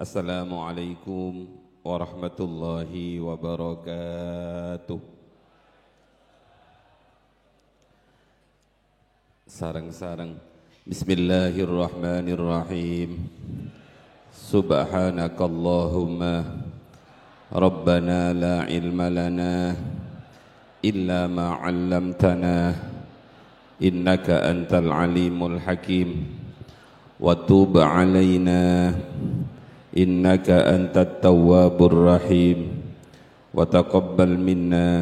Assalamualaikum warahmatullahi wabarakatuh. Sarang-sarang. Bismillahirrahmanirrahim. Subhanakallahumma Rabbana la ilma lana illa ma 'allamtana innaka antal alimul hakim wa tub 'alaina innaka antat tawwabur rahim wa taqabbal minna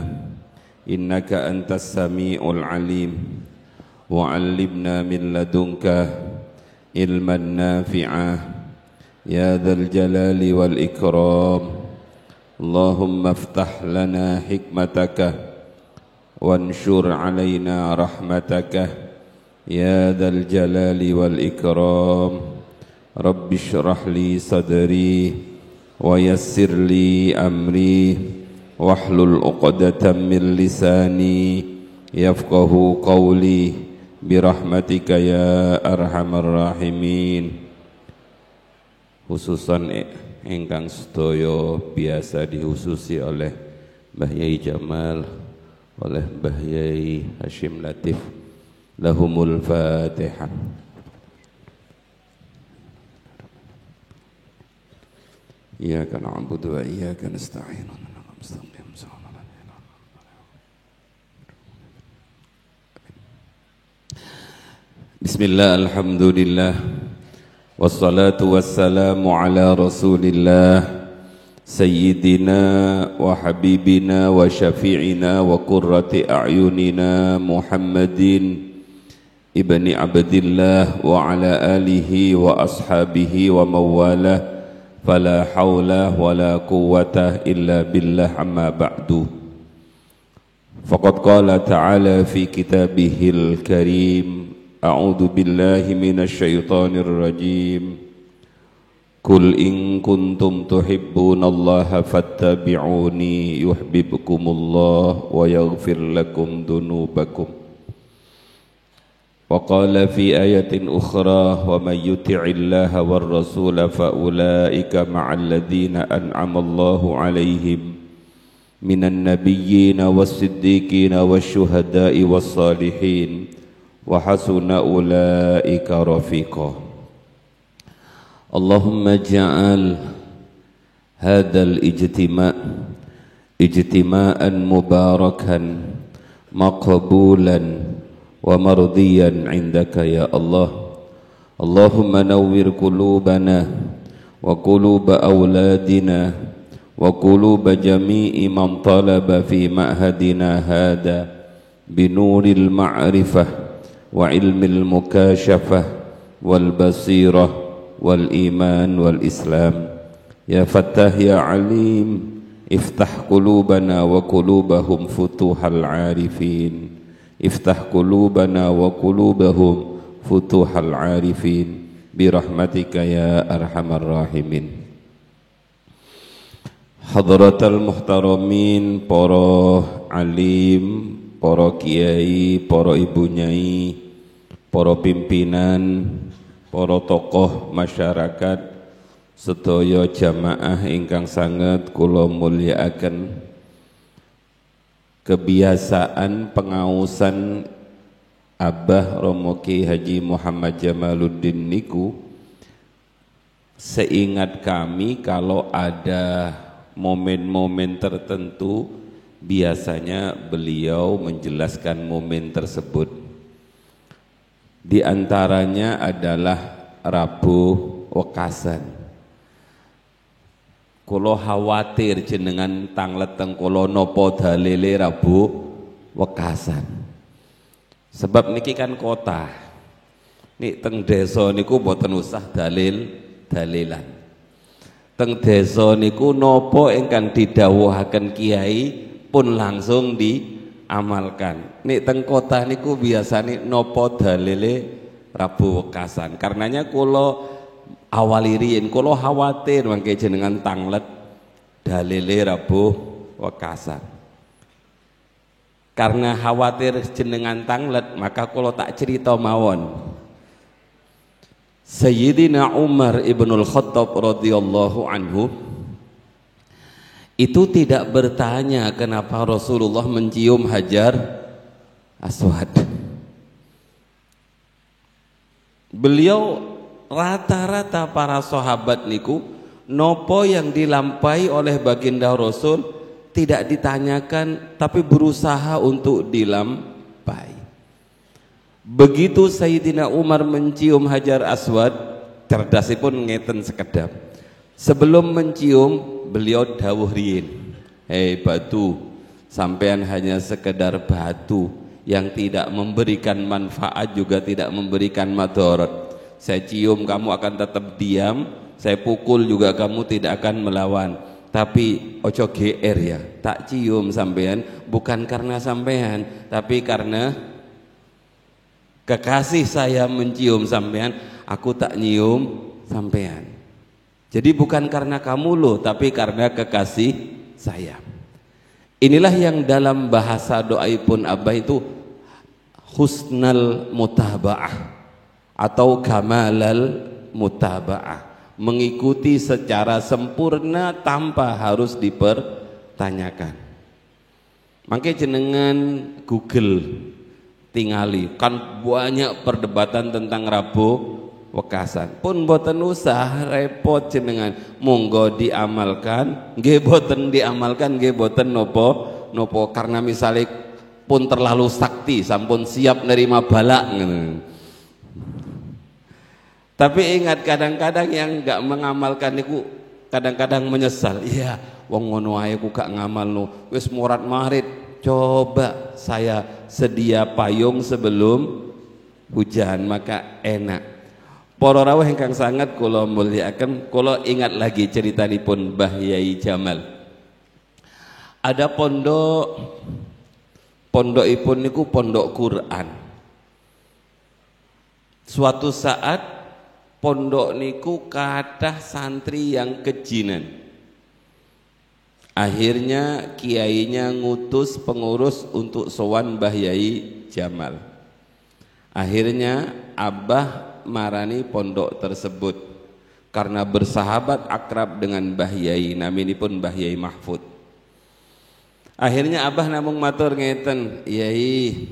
innaka antas sami'ul alim wa 'allimna min ladunka ilman nafi'ah ya dzal jalali wal ikram. Allahumma iftah lana hikmataka wanshur 'alaina rahmataka ya dzal jalali wal ikram. Rabbi shrah li sadri wa yassir li amri wahlul 'uqdatam min lisani yafqahu qawli birahmatika ya arhamar rahimin. Khususan ingkang sedaya biasa dihususi oleh Mbah Yai Jamal, oleh Mbah Yai Hashim Latif, lahumul Fatihah. Iyyaka na'budu wa iyyaka nasta'in. Bismillah, alhamdulillah, wassalatu wassalamu ala rasulillah sayyidina wa habibina wa syafi'ina wa qurrati a'yunina Muhammadin ibni abdillah wa ala alihi wa ashabihi wa mawalah. Fala hawla wala quwwata illa billah amma ba'du. Faqad qala ta'ala fi kitabihil karim, a'udzu billahi minasy syaithanir rajim. Qul in kuntum tuhibbunallaha fattabi'uni yuhibbukumullah wa yaghfir lakum dunubakum. Wa qala fi ayatin ukhra wa may yuti'illaha war rasula fa ulaika ma'al ladzina an'ama Allahu 'alaihim minan nabiyyin was-siddiqin wasyuhada'i was-salihin wa hasuna ulaika rafiqa. Allahumma ja'al hadzal ijtima'an mubarakan maqbulan wa mardiyan indaka ya Allah. Allahumma nawwir qulubana wa quluba auladina wa quluba jami'i man talaba fi ma'hadina hada binuril ma'rifah wa ilmil mukashafah wal basirah wal iman wal islam. Ya Fattah ya Alim, iftah qulubana wa qulubahum futuhal arifin. Iftah qulubana wa qulubahum futuhal arifin birahmatika ya arhamar rahimin. Hadratal muhtaramin, para alim, para kiai, para ibu nyai, para pimpinan, para tokoh masyarakat, sedaya jamaah ingkang sanget kula mulyakaken. Kebiasaan pengausan Abah Romo Ki Haji Muhammad Jamaluddin niku, seingat kami kalau ada momen-momen tertentu biasanya beliau menjelaskan momen tersebut. Di antaranya adalah Rabu Wekasan. Kulo khawatir jenengan tanglet teng kulo nopo dalile Rabu Wekasan. Sebab niki kan kota. Nik teng desa niku mboten usah dalilan. Teng desa niku nopo ingkang didhawuhaken kiai pun langsung diamalkan. Nik teng kota niku biasane nopo dalile Rabu Wekasan. Karenanya kulo awali riyin kula khawatir mangke jenengan tanglet dalile Rabu Wekasan. Karena khawatir jenengan tanglet, maka kula tak cerita mawon. Sayyidina Umar ibnul Khattab radhiyallahu anhu itu tidak bertanya kenapa Rasulullah mencium Hajar Aswad. Beliau rata-rata para sahabat niku nopo yang dilampai oleh baginda Rasul tidak ditanyakan tapi berusaha untuk dilampai. Begitu Sayyidina Umar mencium Hajar Aswad, cerdasipun ngeten sekedap. Sebelum mencium, beliau dawuh riyin, "Hei batu, sampean hanya sekedar batu yang tidak memberikan manfaat juga tidak memberikan madarat. Saya cium kamu akan tetap diam, saya pukul juga kamu tidak akan melawan. Tapi ojo GR ya, tak cium sampean bukan karena sampean, tapi karena kekasih saya mencium sampean, aku tak nyium sampean. Jadi bukan karena kamu loh, tapi karena kekasih saya." Inilah yang dalam bahasa doaipun Abah itu husnal mutaba'ah atau kamalal mutaba'ah, mengikuti secara sempurna tanpa harus dipertanyakan. Mangke jenengan Google tingali kan banyak perdebatan tentang Rabu Wekasan, pun boten usah repot jenengan, monggo diamalkan nggih boten diamalkan nggih boten nopo karena misalnya pun terlalu sakti sampun siap nerima balak. Tapi ingat kadang-kadang yang enggak mengamalkan niku kadang-kadang menyesal. Iya, wong ngono ae ku gak ngamalno, wis morat marit. Coba saya sedia payung sebelum hujan maka enak. Para rawuh ingkang sangat kula mulyakaken, kula ingat lagi ceritanipun Mbah Yai Jamal. Ada pondokipun niku pondok Quran. Suatu saat pondok niku kathah santri yang kejinan. Akhirnya kiainya ngutus pengurus untuk sowan Mbah Yai Jamal. Akhirnya Abah marani pondok tersebut karena bersahabat akrab dengan Mbah Yai, naminipun Mbah Yai Mahfud. Akhirnya Abah namung matur ngeten, "Yai,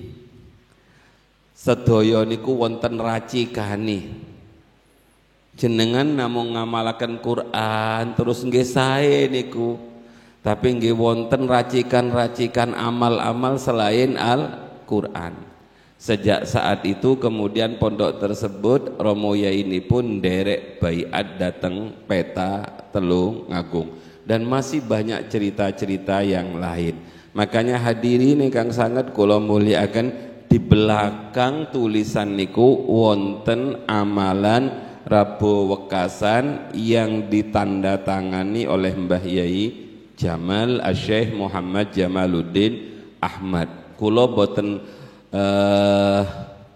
sedaya niku wonten racikane. Jenengan namung ngamalaken Quran terus nggih sae niku. Tapi nggih wonten racikan-racikan amal-amal selain Al-Qur'an." Sejak saat itu kemudian pondok tersebut Romo Yai ini pun derek baiat datang peta Telung Agung, dan masih banyak cerita-cerita yang lain. Makanya hadirin ingkang sangat kula mulyakaken, di belakang tulisan niku wonten amalan Rabu Wekasan yang ditandatangani oleh Mbah Yai Jamal Asy-Syaikh Muhammad Jamaluddin Ahmad. Kula boten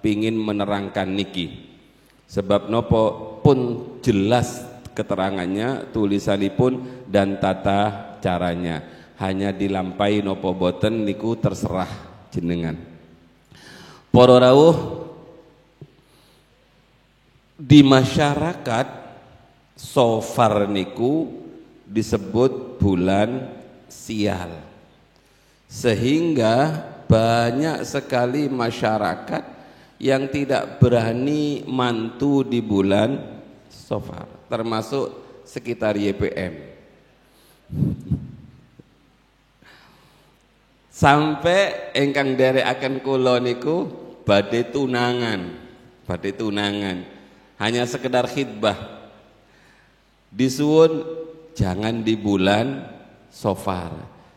pingin menerangkan niki sebab nopo pun jelas keterangannya, tulisanipun dan tata caranya, hanya dilampai nopo boten niku terserah jenengan. Para rawuh, di masyarakat Safar niku disebut bulan sial, sehingga banyak sekali masyarakat yang tidak berani mantu di bulan Safar, termasuk sekitar YPM. Sampai engkang derekaken kula niku badhe tunangan, hanya sekedar khidbah. Disuwun jangan di bulan Safar,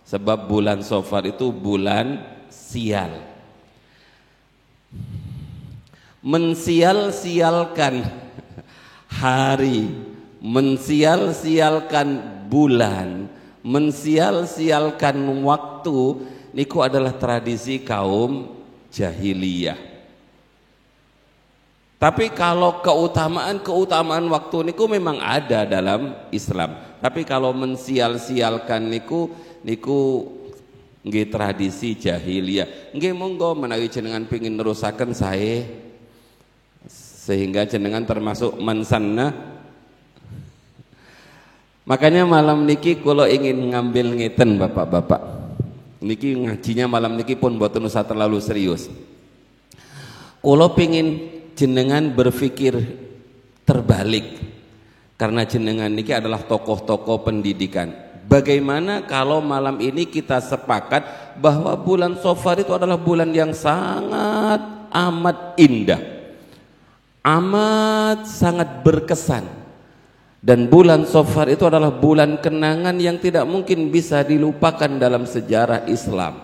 sebab bulan Safar itu bulan sial. Mensial-sialkan hari, mensial-sialkan bulan, mensial-sialkan waktu niku adalah tradisi kaum jahiliyah. Tapi kalau keutamaan waktu niku memang ada dalam Islam. Tapi kalau mensial-sialkan niku nggih tradisi jahiliyah. Nggih monggo menawi jenengan pengin nerusaken sae sehingga jenengan termasuk mansanna. Makanya malam niki kula ingin ngambil ngeten bapak-bapak, niki ngajinya malam niki pun mboten usah terlalu serius. Kula pingin jenengan berpikir terbalik, karena jenengan niki adalah tokoh-tokoh pendidikan. Bagaimana kalau malam ini kita sepakat bahwa bulan Safar itu adalah bulan yang sangat amat indah, amat sangat berkesan. Dan bulan Safar itu adalah bulan kenangan yang tidak mungkin bisa dilupakan dalam sejarah Islam.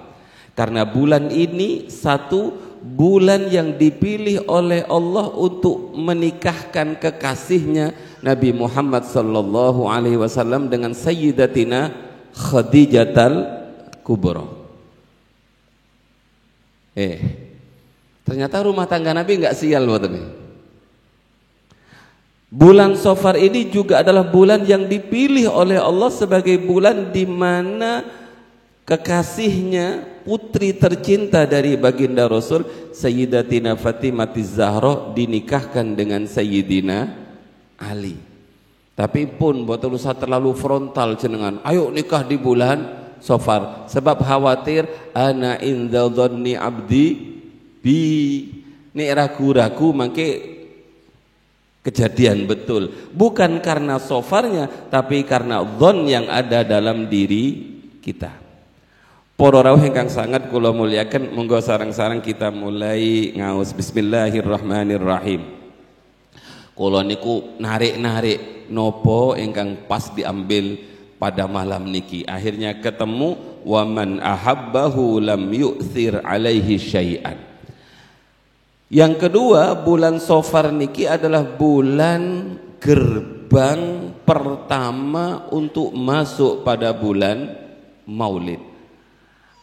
Karena bulan ini satu bulan yang dipilih oleh Allah untuk menikahkan kekasihnya Nabi Muhammad sallallahu alaihi wasallam dengan Sayyidatina Khadijatul Kubra. Ternyata rumah tangga Nabi enggak sial buat. Bulan Safar ini juga adalah bulan yang dipilih oleh Allah sebagai bulan di mana kekasihnya, putri tercinta dari baginda Rasul, Sayyidatina Fatimah Zahra, dinikahkan dengan Sayyidina Ali. Tapi pun boten usah terlalu frontal jenengan, ayo nikah di bulan Safar, sebab khawatir ana inda dhanni abdi bi, nek ragu-ragu mangke kejadian betul, bukan karena sofarnya, tapi karena dhon yang ada dalam diri kita. Para rawuh ingkang sangat kula muliakan, monggo sareng-sareng kita mulai ngaos. Bismillahirrahmanirrahim. Kula niku narik-narik nopo ingkang pas diambil pada malam niki, akhirnya ketemu waman ahabbahu lam yu'thir alaihi syai'an. Yang kedua, bulan Safar niki adalah bulan gerbang pertama untuk masuk pada bulan Maulid.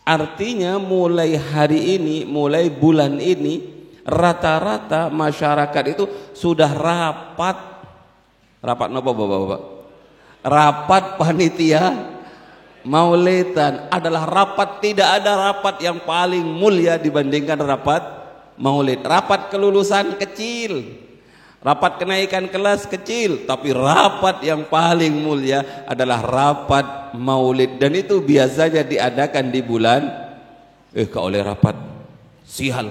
Artinya mulai hari ini, mulai bulan ini, rata-rata masyarakat itu sudah rapat napa bapak-bapak? Rapat panitia Maulidan. Adalah rapat, tidak ada rapat yang paling mulia dibandingkan rapat Maulid. Rapat kelulusan kecil, rapat kenaikan kelas kecil, tapi rapat yang paling mulia adalah rapat Maulid. Dan itu biasanya diadakan di bulan oleh rapat sial.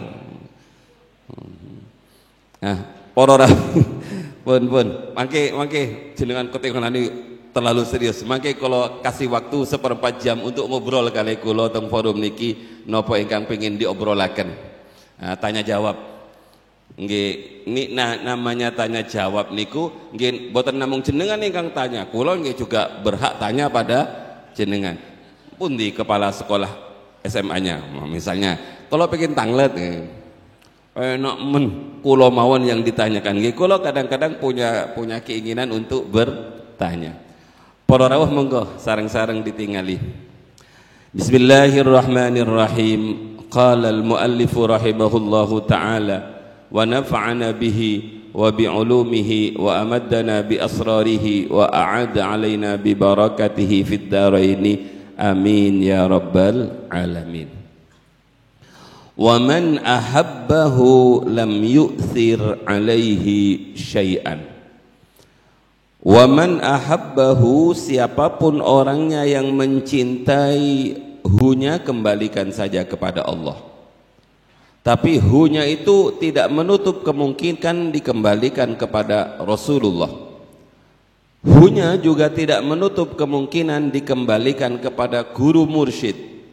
Nah, porora pun mangke jenengan ketinggalan terlalu serius. Mangke kalau kasih waktu 1/4 jam untuk ngobrol kali kula teng forum niki, napa ingkang pengin diobrolaken. Nah, tanya jawab nggih, namanya tanya jawab niku nggih boten namung jenengan ingkang tanya, kula nggih juga berhak tanya pada jenengan. Pundi kepala sekolah SMA-nya misalnya, kalau pengen tanglet enak men kula mawon yang ditanyakan nggih, kula kadang-kadang punya keinginan untuk bertanya. Para rawuh monggo sareng-sareng ditingali. Bismillahirrahmanirrahim. Qala al-muallifu rahimahullahu ta'ala wa nafa'ana bihi wa bi'ulumihi wa amaddana bi asrarihi wa a'ada alaina bi barakatihi fid daraini amin ya rabbal alamin. Wa man ahabbahu lam yu'thir alaihi syai'an. Wa man ahabbahu, siapapun orangnya yang mencintai hunya, kembalikan saja kepada Allah. Tapi hunya itu tidak menutup kemungkinan dikembalikan kepada Rasulullah. Hunya juga tidak menutup kemungkinan dikembalikan kepada guru mursyid.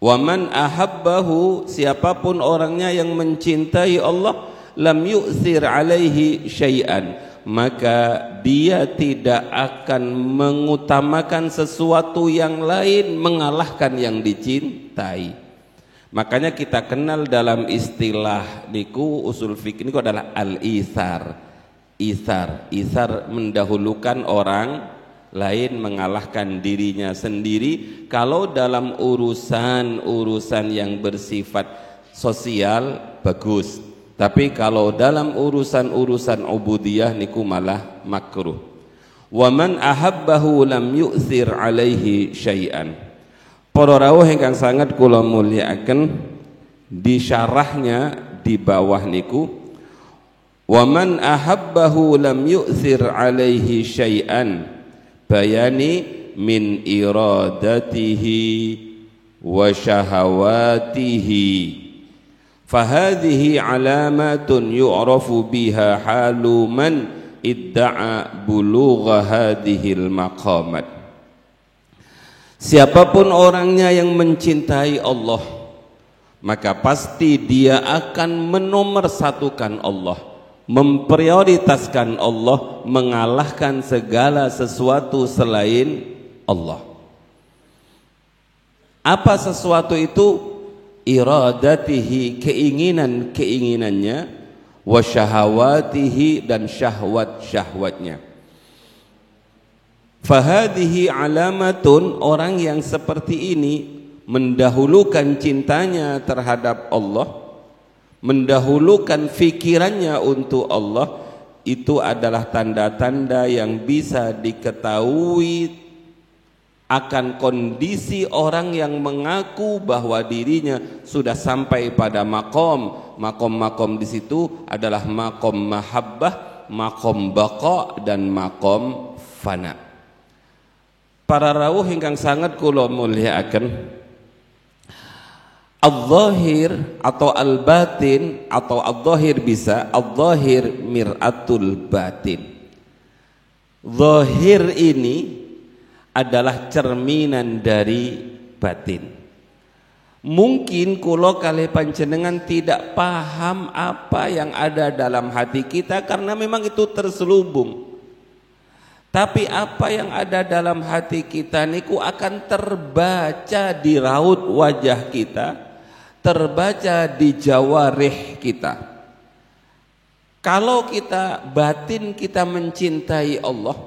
Waman ahabbahu, siapapun orangnya yang mencintai Allah, lam yu'thir alaihi syai'an, maka dia tidak akan mengutamakan sesuatu yang lain mengalahkan yang dicintai. Makanya kita kenal dalam istilah niku usul fikih niku adalah al-ithar. Ithar mendahulukan orang lain mengalahkan dirinya sendiri kalau dalam urusan yang bersifat sosial bagus. Tapi kalau dalam urusan ubudiyah niku malah makruh. Wa man ahabbahu lam yu'thir alaihi syai'an. Para rawuh ingkang sangat kula mulyakaken, di syarahnya di bawah niku Wa man ahabbahu lam yu'thir alaihi syai'an bayani min iradatihi wa syahawatihi fahadhihi alamatun yu'rafu biha halu man idda'a bulugha hadhil maqamat. Siapapun orangnya yang mencintai Allah, maka pasti dia akan menomorsatukan Allah, memprioritaskan Allah, mengalahkan segala sesuatu selain Allah. Apa sesuatu itu? Iradatihi, keinginan-keinginannya, wa syahawatihi, dan syahwat-syahwatnya. Fahadihi alamatun, orang yang seperti ini mendahulukan cintanya terhadap Allah, mendahulukan fikirannya untuk Allah, itu adalah tanda-tanda yang bisa diketahui akan kondisi orang yang mengaku bahwa dirinya sudah sampai pada makom di situ adalah makom mahabbah, makom baqa, dan makom fana. Para rawuh ingkang sangat kula mulyakaken, al-zahir atau al-batin, atau al-zahir bisa, al-zahir mir'atul batin. Zahir ini adalah cerminan dari batin. Mungkin kula kalih panjenengan tidak paham apa yang ada dalam hati kita karena memang itu terselubung. Tapi apa yang ada dalam hati kita niku akan terbaca di raut wajah kita, terbaca di jawarih kita. Kalau kita batin kita mencintai Allah,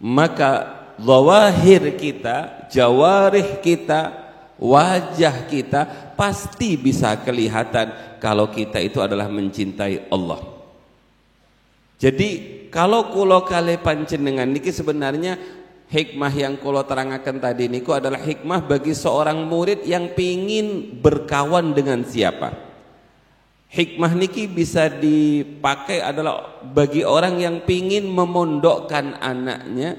maka zawahir kita, jawarih kita, wajah kita pasti bisa kelihatan kalau kita itu adalah mencintai Allah. Jadi kalau kula kalih panjenengan niki sebenarnya hikmah yang kula terangaken tadi niku adalah hikmah bagi seorang murid yang pingin berkawan dengan siapa. Hikmah niki bisa dipakai adalah bagi orang yang pingin memondokkan anaknya,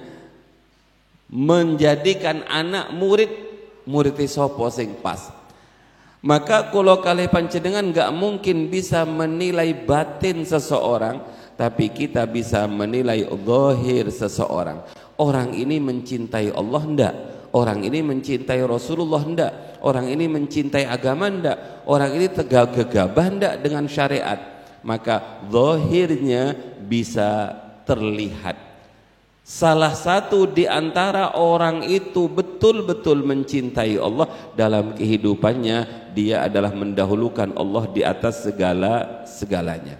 menjadikan anak murid sapa sing pas. Maka kula kalih panjenengan enggak mungkin bisa menilai batin seseorang, tapi kita bisa menilai zahir seseorang. Orang ini mencintai Allah enggak? Orang ini mencintai Rasulullah enggak? Orang ini mencintai agama enggak? Orang ini gegabah enggak dengan syariat? Maka zahirnya bisa terlihat. Salah satu di antara orang itu betul-betul mencintai Allah dalam kehidupannya, dia adalah mendahulukan Allah di atas segalanya.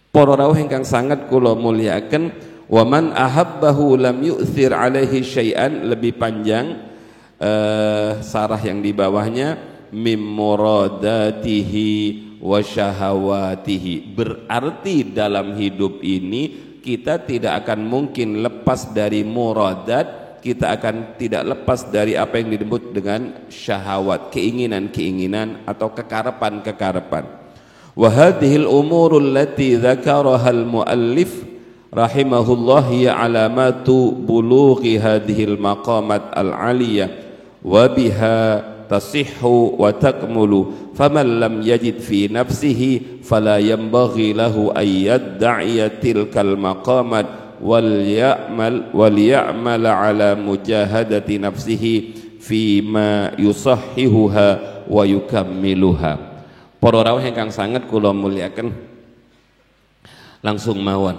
Para rawuh ingkang sangat kula mulyakaken, wa man ahabbahu lam yu'thir alaihi syai'an, lebih panjang sarah yang di bawahnya, mim muradatihi wa syahawatihi. Berarti dalam hidup ini kita tidak akan mungkin lepas dari muradat, kita akan tidak lepas dari apa yang disebut dengan syahwat, keinginan-keinginan atau kekarepan-kekarepan. Wa hadhil umurul lati dzakaraha al-muallif rahimahullah hiya alamatu bulughi hadhil maqamat al-aliyah wa biha tasihhu wa takmulu, faman lam yajid fi nafsihi fala yanbaghi lahu ay yadda'iya tilkal maqamat wal ya'mal ala mujahadati nafsihi fi ma yusahhihuha wa yukammiluha. Para rawuh ingkang sanget kula mulyakaken, langsung mawon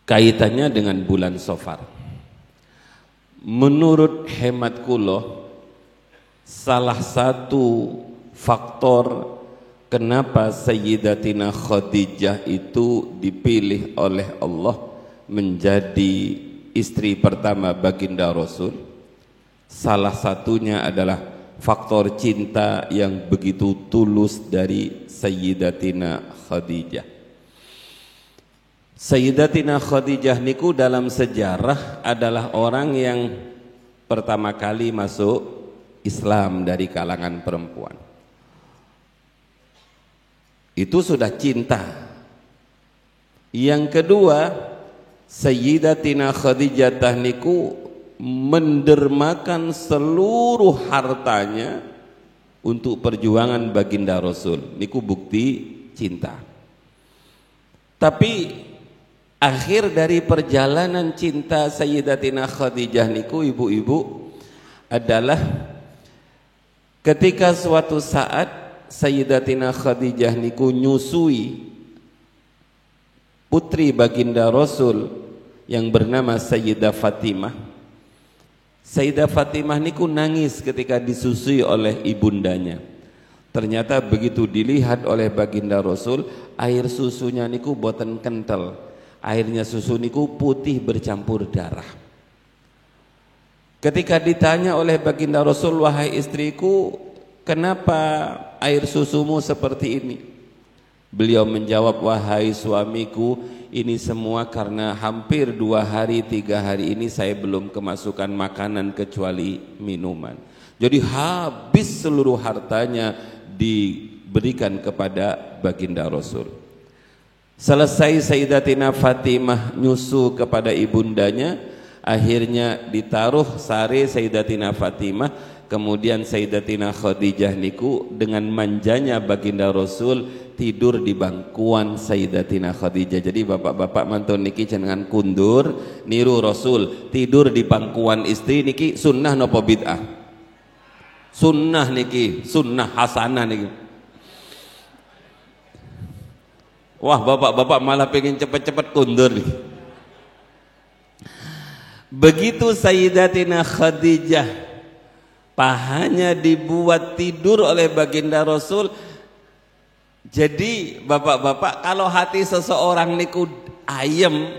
kaitannya dengan bulan Safar. Menurut hemat kula, salah satu faktor kenapa Sayyidatina Khadijah itu dipilih oleh Allah menjadi istri pertama baginda Rasul, salah satunya adalah faktor cinta yang begitu tulus dari Sayyidatina Khadijah. Sayyidatina Khadijah niku dalam sejarah adalah orang yang pertama kali masuk Islam dari kalangan perempuan. Itu sudah cinta. Yang kedua, Sayyidatina Khadijah niku mendermakan seluruh hartanya untuk perjuangan baginda Rasul. Niku bukti cinta. Tapi akhir dari perjalanan cinta Sayyidatina Khadijah niku ibu-ibu adalah ketika suatu saat Sayyidatina Khadijah niku nyusui putri baginda Rasul yang bernama Sayyidah Fatimah. Sayyidah Fatimah niku nangis ketika disusui oleh ibundanya. Ternyata begitu dilihat oleh baginda Rasul, air susunya niku boten kental. Airnya susu niku putih bercampur darah. Ketika ditanya oleh baginda Rasul, wahai istriku, kenapa air susumu seperti ini? Beliau menjawab, wahai suamiku, ini semua karena hampir 2 hari 3 hari ini saya belum kemasukan makanan kecuali minuman. Jadi habis seluruh hartanya diberikan kepada baginda Rasul. Selesai Sayyidatina Fatimah nyusu kepada ibundanya, akhirnya ditaruh sare Sayyidatina Fatimah, kemudian Sayyidatina Khadijah niku dengan manjanya baginda Rasul tidur di bangkuan Sayyidatina Khadijah. Jadi bapak-bapak mantun niki jenengan kundur niru Rasul tidur di bangkuan istri niki sunnah napa bid'ah? Sunnah niki, sunnah hasanah niki. Wah, bapak-bapak malah pengen cepet-cepet kundur nih. Begitu Sayyidatina Khadijah pahanya dibuat tidur oleh baginda Rasul. Jadi bapak-bapak, kalau hati seseorang niku ayem,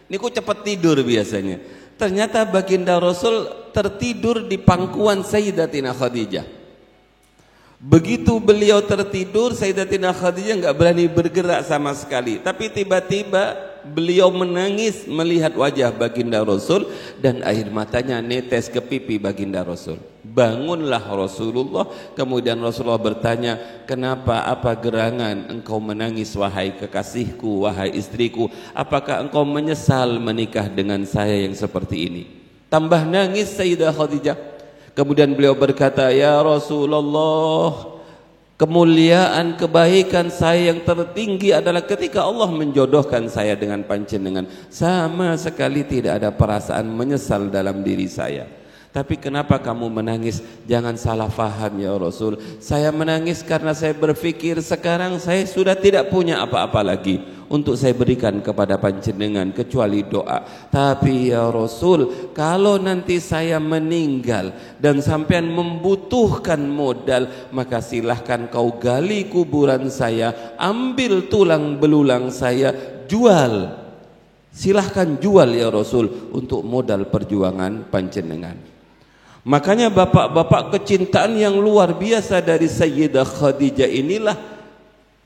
niku cepet tidur biasanya. Ternyata baginda Rasul tertidur di pangkuan Sayyidatina Khadijah. Begitu beliau tertidur, Sayyidatina Khadijah nggak berani bergerak sama sekali. Tapi tiba-tiba beliau menangis melihat wajah baginda Rasul dan air matanya netes ke pipi baginda Rasul. Bangunlah Rasulullah. Kemudian Rasulullah bertanya, kenapa, apa gerangan engkau menangis wahai kekasihku, wahai istriku? Apakah engkau menyesal menikah dengan saya yang seperti ini? Tambah nangis Sayyidah Khadijah. Kemudian beliau berkata, ya Rasulullah, kemuliaan kebaikan saya yang tertinggi adalah ketika Allah menjodohkan saya dengan panjenengan. Sama sekali tidak ada perasaan menyesal dalam diri saya. Tapi kenapa kamu menangis? Jangan salah faham ya Rasul. Saya menangis karena saya berpikir sekarang saya sudah tidak punya apa-apa lagi untuk saya berikan kepada panjenengan kecuali doa. Tapi ya Rasul, kalau nanti saya meninggal dan sampean membutuhkan modal, maka silahkan kau gali kuburan saya, ambil tulang belulang saya, jual. Silahkan jual ya Rasul untuk modal perjuangan panjenengan. Makanya bapak-bapak, kecintaan yang luar biasa dari Sayyidah Khadijah inilah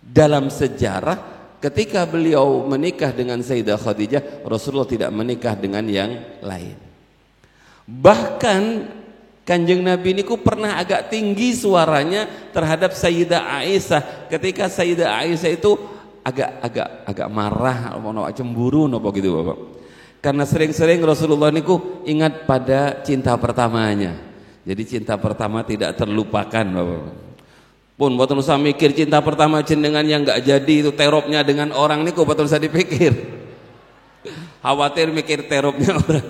dalam sejarah ketika beliau menikah dengan Sayyidah Khadijah, Rasulullah tidak menikah dengan yang lain. Bahkan Kanjeng Nabi niku pernah agak tinggi suaranya terhadap Sayyidah Aisyah ketika Sayyidah Aisyah itu agak marah, mau cemburu nopo gitu Bapak. Karena sering-sering Rasulullah niku ingat pada cinta pertamanya. Jadi cinta pertama tidak terlupakan Bapak. Pun boten usah mikir cinta pertama jenengan yang enggak jadi itu teropnya dengan orang niku boten usah dipikir. Khawatir mikir teropnya orang.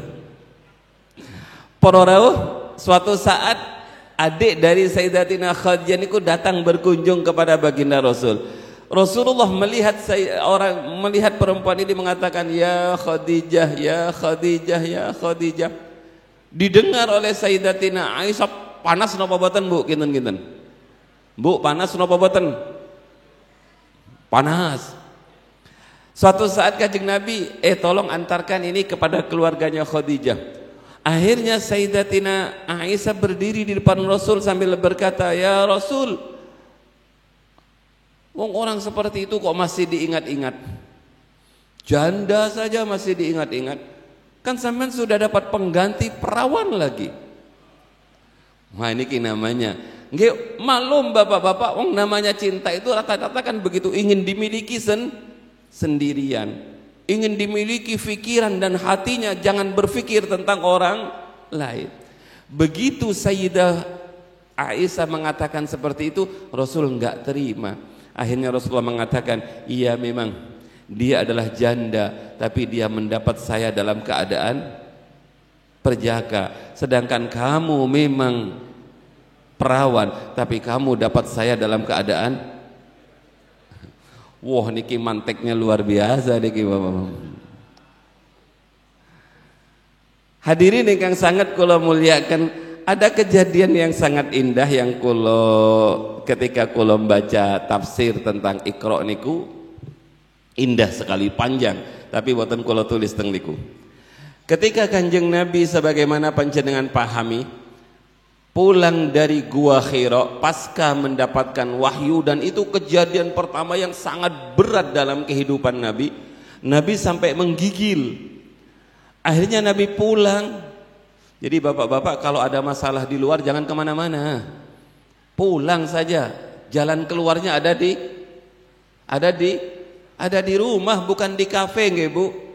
Para rawuh, suatu saat adik dari Sayyidatina Khadijah niku datang berkunjung kepada baginda Rasul. Rasulullah melihat perempuan ini mengatakan, ya Khadijah, ya Khadijah, ya Khadijah. Didengar oleh Sayyidatina Aisyah, panas napa boten Bu? Kinten-kinten. Bu, panas napa boten? Panas. Suatu saat Kanjeng Nabi, tolong antarkan ini kepada keluarganya Khadijah. Akhirnya Sayyidatina Aisyah berdiri di depan Rasul sambil berkata, ya Rasul, orang seperti itu kok masih diingat-ingat? Janda saja masih diingat-ingat. Kan sampean sudah dapat pengganti perawan lagi. Wah, ini namanya Nggih, malum bapak-bapak, wong namanya cinta itu rata-rata kan begitu, ingin dimiliki sendirian, ingin dimiliki pikiran dan hatinya, jangan berpikir tentang orang lain. Begitu Sayyidah Aisyah mengatakan seperti itu, Rasul enggak terima. Akhirnya Rasulullah mengatakan, iya memang dia adalah janda, tapi dia mendapat saya dalam keadaan perjaka, sedangkan kamu memang perawan, tapi kamu dapat saya dalam keadaan, wah niki manteknya luar biasa niki bapak. Hadirin ingkang sangat kula muliakan, ada kejadian yang sangat indah yang ketika kula membaca tafsir tentang Iqra niku indah sekali, panjang, tapi boten kula tulis teng niku. Ketika Kanjeng Nabi sebagaimana panjenengan pahami pulang dari Gua Hira pasca mendapatkan wahyu, dan itu kejadian pertama yang sangat berat dalam kehidupan Nabi. Nabi sampai menggigil. Akhirnya Nabi pulang. Jadi bapak-bapak kalau ada masalah di luar jangan kemana-mana, pulang saja. Jalan keluarnya ada di rumah, bukan di kafe nggih Bu.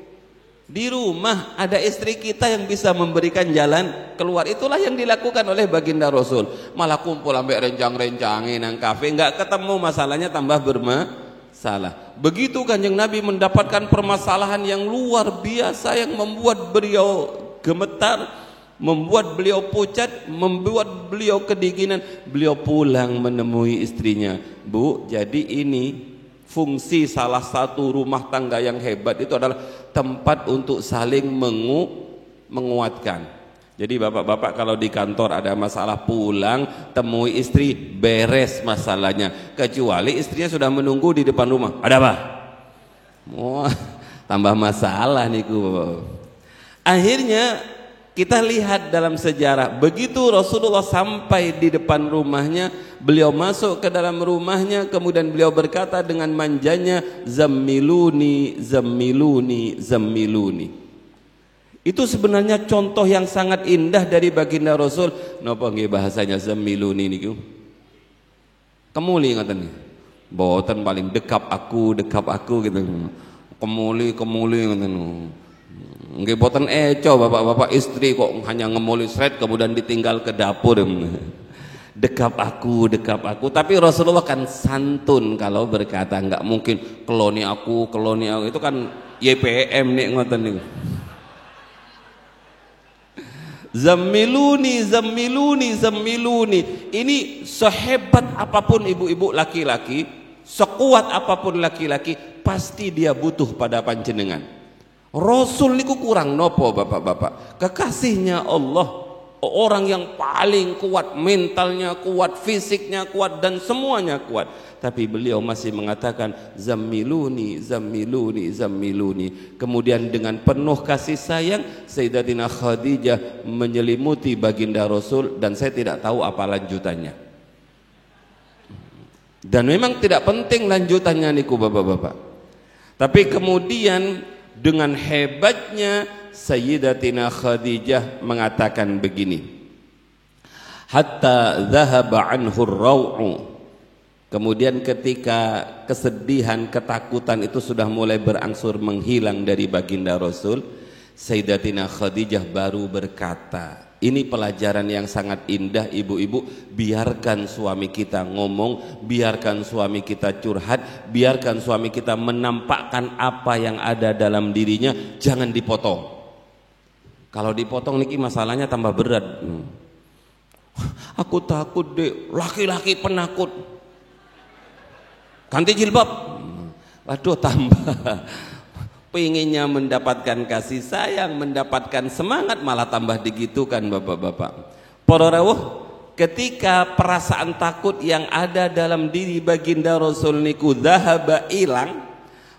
Di rumah ada istri kita yang bisa memberikan jalan keluar. Itulah yang dilakukan oleh baginda Rasul. Malah kumpul sampai rencang-rencangin nang kafe, nggak ketemu masalahnya, tambah bermasalah. Begitu Kanjeng Nabi mendapatkan permasalahan yang luar biasa yang membuat beliau gemetar, membuat beliau pucat, membuat beliau kedinginan. Beliau pulang menemui istrinya, Bu, jadi ini fungsi salah satu rumah tangga yang hebat itu adalah tempat untuk saling menguatkan. Jadi bapak-bapak kalau di kantor ada masalah, pulang temui istri, beres masalahnya. Kecuali istrinya sudah menunggu di depan rumah, ada apa? Wah, tambah masalah niku. Akhirnya kita lihat dalam sejarah, begitu Rasulullah sampai di depan rumahnya, beliau masuk ke dalam rumahnya, kemudian beliau berkata dengan manjanya, zammiluni, zammiluni, zammiluni. Itu sebenarnya contoh yang sangat indah dari baginda Rasul. Napa nggih bahasanya zammiluni niku? Kemuli ngoten nggih. Mboten paling dekap aku gitu. Kemuli ngoten. Nggih boten eco bapak-bapak, istri kok hanya ngemuli sret kemudian ditinggal ke dapur. Dekap aku. Tapi Rasulullah kan santun kalau berkata, nggak mungkin keloni aku, itu kan YPM nih ngoten niku. Zammiluni. Ini sehebat apapun ibu-ibu laki-laki, sekuat apapun laki-laki, pasti dia butuh pada panjenengan. Rasul niku kurang nopo bapak-bapak? Kekasihnya Allah, orang yang paling kuat, mentalnya kuat, fisiknya kuat, dan semuanya kuat. Tapi beliau masih mengatakan zammiluni. Kemudian dengan penuh kasih sayang Sayyidatina Khadijah menyelimuti baginda Rasul, dan saya tidak tahu apa lanjutannya. Dan memang tidak penting lanjutannya niku bapak-bapak. Tapi kemudian dengan hebatnya Sayyidatina Khadijah mengatakan begini, hatta dhahaba anhu ar-raw'u. Kemudian ketika kesedihan, ketakutan itu sudah mulai berangsur menghilang dari baginda Rasul, Sayyidatina Khadijah baru berkata, ini pelajaran yang sangat indah ibu-ibu. Biarkan suami kita ngomong, biarkan suami kita curhat, biarkan suami kita menampakkan apa yang ada dalam dirinya, jangan dipotong. Kalau dipotong niki masalahnya tambah berat. Aku takut deh, laki-laki penakut, ganti jilbab. Waduh, tambah pengennya mendapatkan kasih sayang, mendapatkan semangat, malah tambah digitukan bapak-bapak. Para rawuh, ketika perasaan takut yang ada dalam diri baginda Rasul niku dhahaba ilang,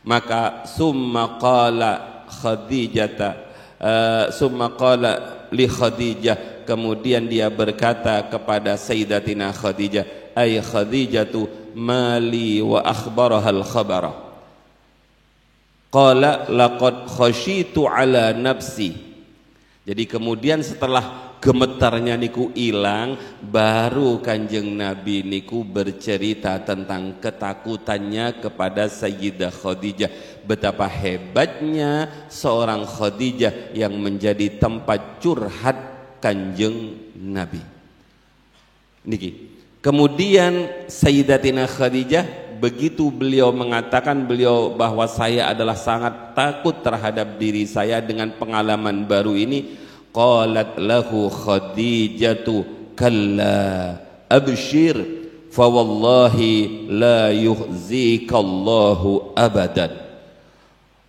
maka summa qala li Khadijah, kemudian dia berkata kepada Sayyidatina Khadijah, ay Khadijatu mali wa akhbaraha al-khabara. Qala laqad khashitu ala nafsi. Jadi kemudian setelah gemetarnya niku ilang, baru Kanjeng Nabi niku bercerita tentang ketakutannya kepada Sayyidah Khadijah, betapa hebatnya seorang Khadijah yang menjadi tempat curhat Kanjeng Nabi niki. Kemudian Sayyidatina Khadijah, begitu beliau mengatakan bahwa saya adalah sangat takut terhadap diri saya dengan pengalaman baru ini, qalat lahu Khadijatu kalla abshir fa wallahi la yuhzikallahu abadan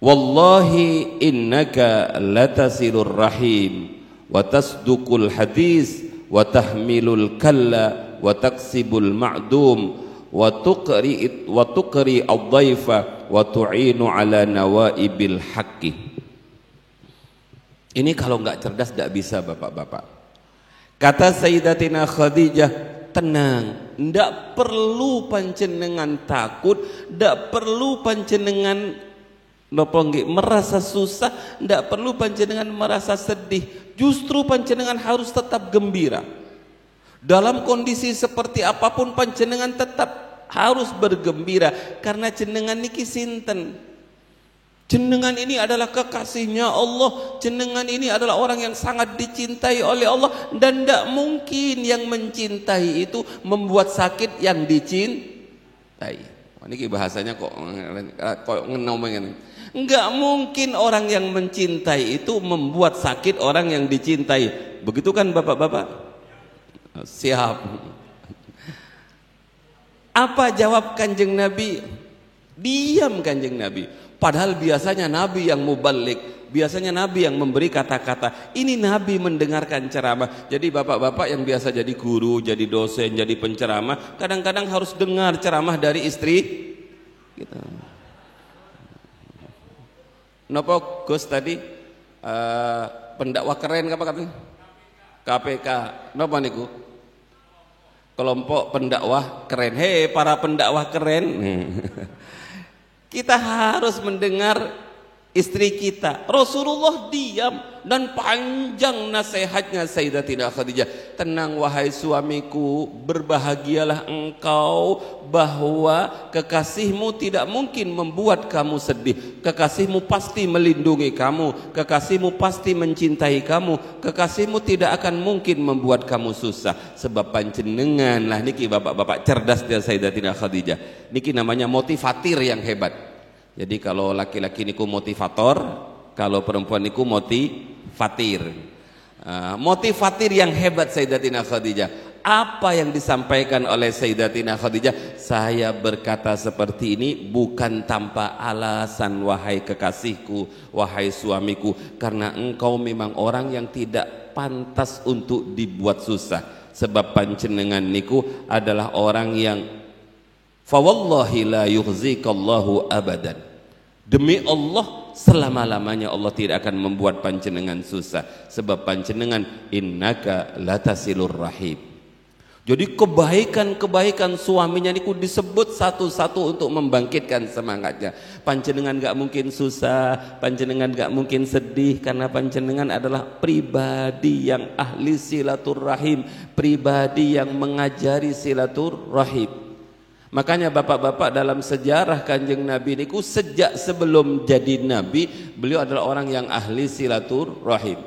wallahi innaka latasilur rahim wa tasduqul hadis wa tahmilul kalla wa taksibul ma'dum wa tuqri ad-dhaifa wa tu'inu ala nawaibil haqqi. Ini kalau nggak cerdas tidak bisa bapak-bapak. Kata Sayyidatina Khadijah, tenang, ndak perlu panjenengan takut, ndak perlu panjenengan merasa susah, ndak perlu panjenengan merasa sedih. Justru panjenengan harus tetap gembira. Dalam kondisi seperti apapun panjenengan tetap harus bergembira, karena jenengan niki sinten? Jenengan ini adalah kekasihnya Allah, jenengan ini adalah orang yang sangat dicintai oleh Allah, dan tidak mungkin yang mencintai itu membuat sakit yang dicintai. Ini bahasanya kok ngomongin. Enggak mungkin orang yang mencintai itu membuat sakit orang yang dicintai. Begitu kan bapak-bapak? Siap. Apa jawab Kanjeng Nabi? Diam Kanjeng Nabi. Padahal biasanya Nabi yang mubalik, biasanya Nabi yang memberi kata-kata. Ini Nabi mendengarkan ceramah. Jadi bapak-bapak yang biasa jadi guru, jadi dosen, jadi penceramah, kadang-kadang harus dengar ceramah dari istri gitu. Nopo Gus tadi pendakwah keren apa katanya? KPK. Nopo niku? Kelompok pendakwah keren. Hei para pendakwah keren. Kita harus mendengar istri kita. Rasulullah diam dan panjang nasihatnya Sayyidatina Khadijah. Tenang wahai suamiku, berbahagialah engkau bahwa kekasihmu tidak mungkin membuat kamu sedih. Kekasihmu pasti melindungi kamu, kekasihmu pasti mencintai kamu, kekasihmu tidak akan mungkin membuat kamu susah. Sebab panjenengan lah niki bapak-bapak cerdas dia Sayyidatina Khadijah. Niki namanya motivatir yang hebat. Jadi kalau laki-laki niku motivator, kalau perempuan niku motivatir. Motivatir yang hebat Sayyidatina Khadijah. Apa yang disampaikan oleh Sayyidatina Khadijah? Saya berkata seperti ini bukan tanpa alasan wahai kekasihku, wahai suamiku, karena engkau memang orang yang tidak pantas untuk dibuat susah. Sebab panjenengan niku adalah orang yang fa wallahi la yukhzikallahu abadan. Demi Allah, selama-lamanya Allah tidak akan membuat panjenengan susah. Sebab panjenengan innaka latasilur rahim. Jadi kebaikan-kebaikan suaminya niku disebut satu-satu untuk membangkitkan semangatnya. Panjenengan gak mungkin susah, panjenengan gak mungkin sedih, karena panjenengan adalah pribadi yang ahli silaturrahim, pribadi yang mengajari silaturrahim. Makanya bapak-bapak dalam sejarah Kanjeng Nabi niku sejak sebelum jadi Nabi, beliau adalah orang yang ahli silaturrahim.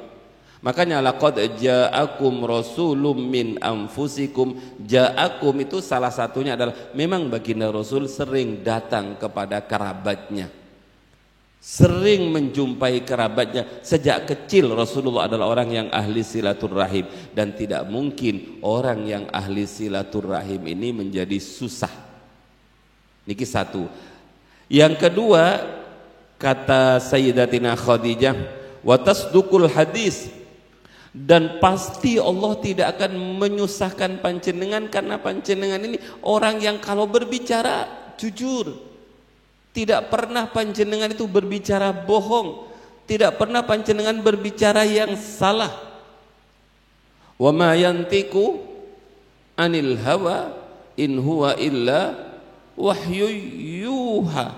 Makanya laqad ja'akum rasulun min anfusikum. Ja'akum itu salah satunya adalah memang baginda Rasul sering datang kepada kerabatnya, sering menjumpai kerabatnya. Sejak kecil Rasulullah adalah orang yang ahli silaturrahim, dan tidak mungkin orang yang ahli silaturrahim ini menjadi susah. Niki satu. Yang kedua, kata Sayyidatina Khadijah, wa tasduqul hadis, dan pasti Allah tidak akan menyusahkan panjenengan, karena panjenengan ini orang yang kalau berbicara jujur, tidak pernah panjenengan itu berbicara bohong, tidak pernah panjenengan berbicara yang salah. Wa ma yantiqu anil hawa in huwa illa wahyu yuha.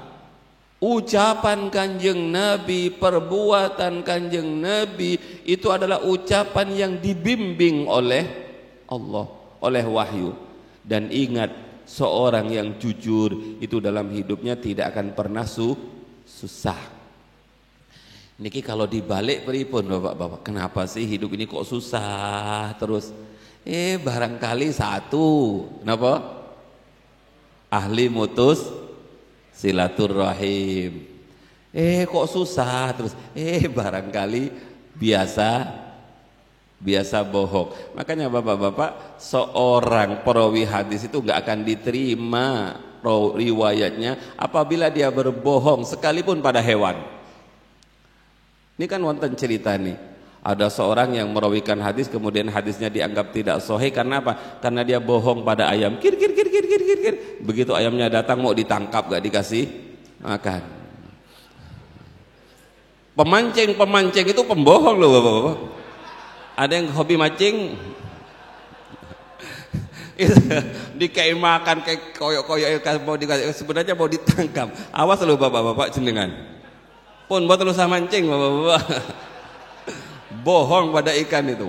Ucapan Kanjeng Nabi, perbuatan Kanjeng Nabi itu adalah ucapan yang dibimbing oleh Allah, oleh wahyu. Dan ingat, seorang yang jujur itu dalam hidupnya tidak akan pernah susah. Niki kalau dibalik pripun Bapak-bapak, kenapa sih hidup ini kok susah terus? Barangkali satu, kenapa? Ahli mutus silaturrahim. Kok susah terus? Barangkali biasa bohong. Makanya Bapak-bapak, seorang perawi hadis itu nggak akan diterima riwayatnya apabila dia berbohong sekalipun pada hewan. Ini kan wonten cerita nih. Ada seorang yang merawikan hadis, kemudian hadisnya dianggap tidak sahih karena apa? Karena dia bohong pada ayam. Kir. Begitu ayamnya datang mau ditangkap gak dikasih makan. Pemancing itu pembohong loh Bapak-bapak. Ada yang hobi mancing, dikasih makan kayak koyok-koyok sebenarnya mau ditangkap. Awas loh Bapak-bapak jenengan. Pun buat lu sama mancing Bapak-bapak. Bohong pada ikan itu.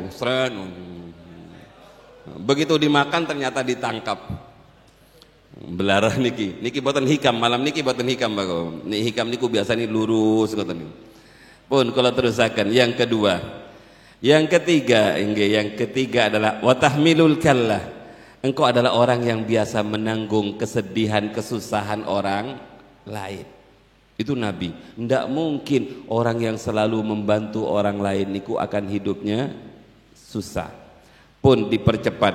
Begitu dimakan ternyata ditangkap. Belarah niki boten hikam, malam niki boten hikam Bapak. Niki hikam niku biasanya lurus ngoten niku. Pun kalau terusakan yang kedua. Yang ketiga adalah watahmilul kallah. Engkau adalah orang yang biasa menanggung kesedihan, kesusahan orang lain. Itu Nabi. Tidak mungkin orang yang selalu membantu orang lain niku akan hidupnya susah. Pun dipercepat.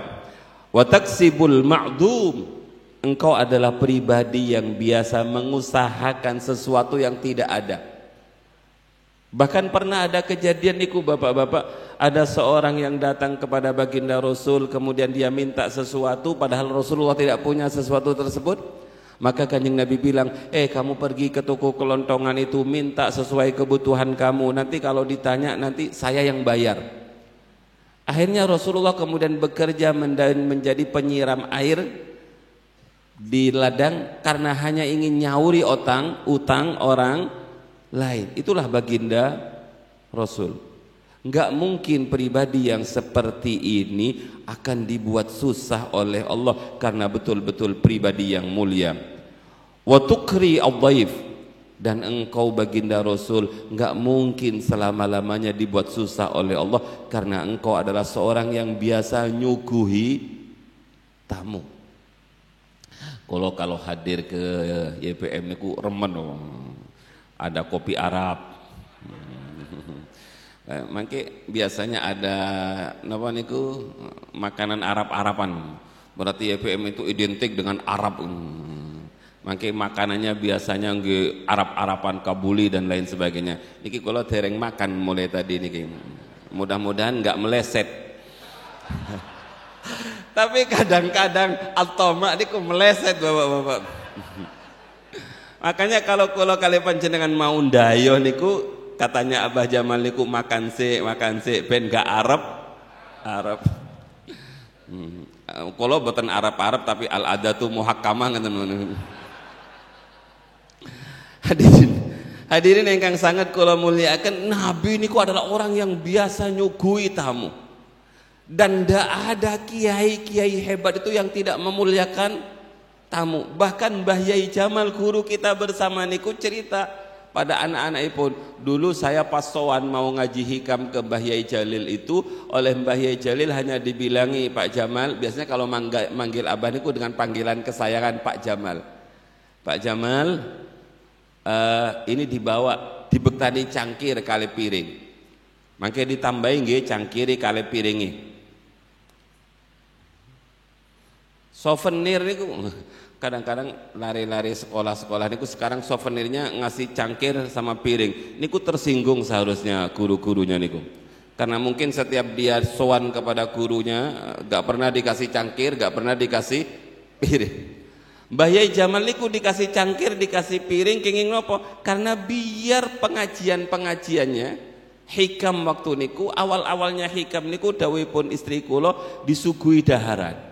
Wa taksibul ma'dum. Engkau adalah pribadi yang biasa mengusahakan sesuatu yang tidak ada. Bahkan pernah ada kejadian niku Bapak-bapak, ada seorang yang datang kepada baginda Rasul, kemudian dia minta sesuatu padahal Rasulullah tidak punya sesuatu tersebut. Maka Kanjeng Nabi bilang, kamu pergi ke toko kelontongan itu, minta sesuai kebutuhan kamu, nanti kalau ditanya nanti saya yang bayar. Akhirnya Rasulullah kemudian bekerja menjadi penyiram air di ladang karena hanya ingin nyauri utang orang lain. Itulah baginda Rasul. Enggak mungkin pribadi yang seperti ini akan dibuat susah oleh Allah karena betul-betul pribadi yang mulia. Wa tukri ad-dhaif, dan engkau baginda Rasul enggak mungkin selama-lamanya dibuat susah oleh Allah karena engkau adalah seorang yang biasa nyuguhi tamu. Kalau hadir ke YPM niku remen, ada kopi Arab. Mangke biasanya ada napa niku makanan Arab-Araban. Berarti YPM itu identik dengan Arab. Mangke makanannya biasanya nggih Arab-Araban, kabuli dan lain sebagainya. Niki kula dereng makan mulai tadi niki. Mudah-mudahan enggak meleset. Tapi kadang-kadang al-toma niku meleset Bapak-bapak. Makanya kalau kali panjenengan mau ndayo niku katanya Abah Jamal niku makan sik ben gak Arab. Kalau boten Arab tapi al-adatu muhakkamah ngoten. Hadirin ingkang sangat kula muliakan, Nabi niku adalah orang yang biasa nyuguhi tamu. Dan tidak ada kiai-kiai hebat itu yang tidak memuliakan tamu. Bahkan Mbah Yai Jamal guru kita bersama niku cerita pada anak-anak pun, dulu saya pas sowan mau ngaji hikam ke Mbah Yai Jalil itu, oleh Mbah Yai Jalil hanya dibilangi Pak Jamal. Biasanya kalau manggil abah niku dengan panggilan kesayangan Pak Jamal. Pak Jamal, ini dibawa dibektani cangkir kali piring. Mangke ditambahi nggih cangkiri kali piringi. Souvenir niku kadang-kadang lari-lari sekolah-sekolah niku sekarang souvenirnya ngasih cangkir sama piring. Niku tersinggung seharusnya guru-gurunya niku. Karena mungkin setiap dia sowan kepada gurunya gak pernah dikasih cangkir, gak pernah dikasih piring. Mbah Yai Jamal niku dikasih cangkir, dikasih piring kenging nopo? Karena biar pengajian-pengajiannya hikam waktu niku, awal-awalnya hikam niku dawuhipun istri kula disuguhi daharan.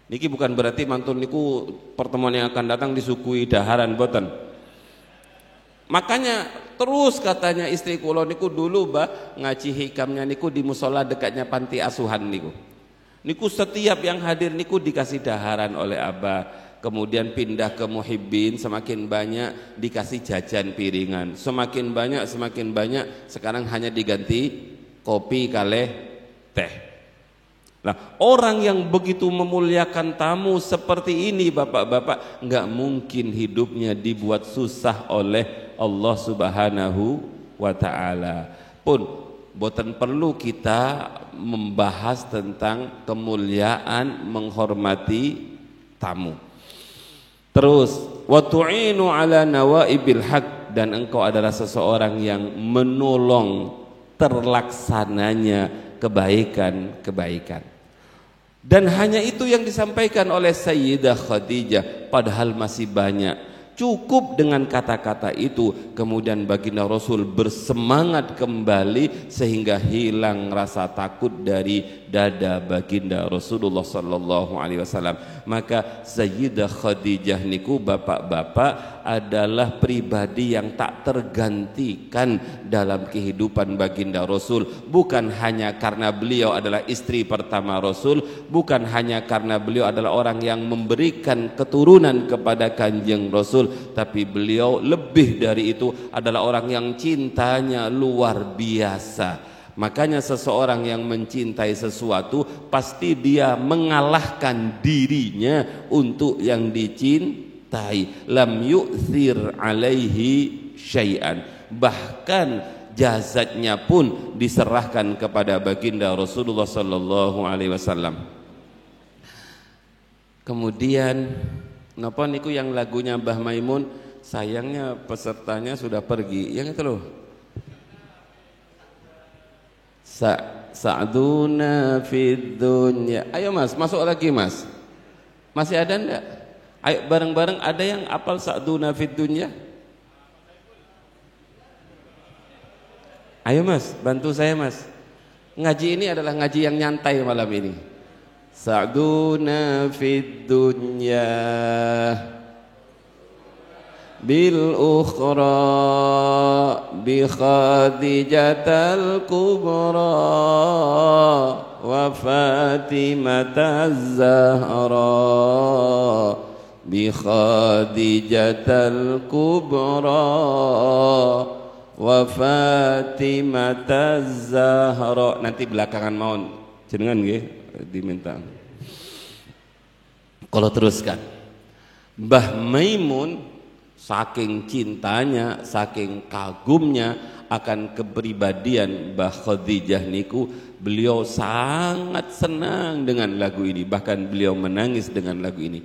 Niki bukan berarti mantun niku pertemuan yang akan datang disuguhi daharan, boten. Makanya terus katanya istri kula niku dulu ngaji hikamnya niku di musola dekatnya panti asuhan niku. Niku setiap yang hadir niku dikasih daharan oleh Abah. Kemudian pindah ke Muhibbin, semakin banyak dikasih jajan piringan. Semakin banyak sekarang hanya diganti kopi kalih teh. Nah, orang yang begitu memuliakan tamu seperti ini bapak-bapak, nggak mungkin hidupnya dibuat susah oleh Allah Subhanahu wa ta'ala. Pun boten perlu kita membahas tentang kemuliaan menghormati tamu. Terus wa tu'inu ala nawaibil haq, dan engkau adalah seseorang yang menolong terlaksananya kebaikan-kebaikan. Dan hanya itu yang disampaikan oleh Sayyidah Khadijah, padahal masih banyak. Cukup dengan kata-kata itu, kemudian baginda Rasul bersemangat kembali sehingga hilang rasa takut dari dada baginda Rasulullah sallallahu alaihi wasallam. Maka Sayyidah Khadijah niku bapak-bapak adalah pribadi yang tak tergantikan dalam kehidupan baginda Rasul, bukan hanya karena beliau adalah istri pertama Rasul, bukan hanya karena beliau adalah orang yang memberikan keturunan kepada Kanjeng Rasul, tapi beliau lebih dari itu adalah orang yang cintanya luar biasa. Makanya seseorang yang mencintai sesuatu pasti dia mengalahkan dirinya untuk yang dicintai. Lam yu'thir alaihi syai'an, bahkan jasadnya pun diserahkan kepada baginda Rasulullah sallallahu alaihi wasallam. Kemudian napa niku yang lagunya Mbah Maimun, sayangnya pesertanya sudah pergi. Yang itu loh. Sa'duna fid dunya. Ayo Mas, masuk lagi Mas. Masih ada enggak? Ayo bareng-bareng, ada yang apal sa'duna fid dunya? Ayo Mas, bantu saya Mas. Ngaji ini adalah ngaji yang nyantai malam ini. Sa'duna fid dunya bil ukhra bi Khadijatal kubra wa Fatimataz Zahra bi Khadijatal kubra wa Fatimataz Zahra. Nanti belakangan mohon jenengan nggih diminta. Kalau teruskan, Mbah Maimun saking cintanya, saking kagumnya akan kepribadian Mbah Khadijah niku, beliau sangat senang dengan lagu ini, bahkan beliau menangis dengan lagu ini.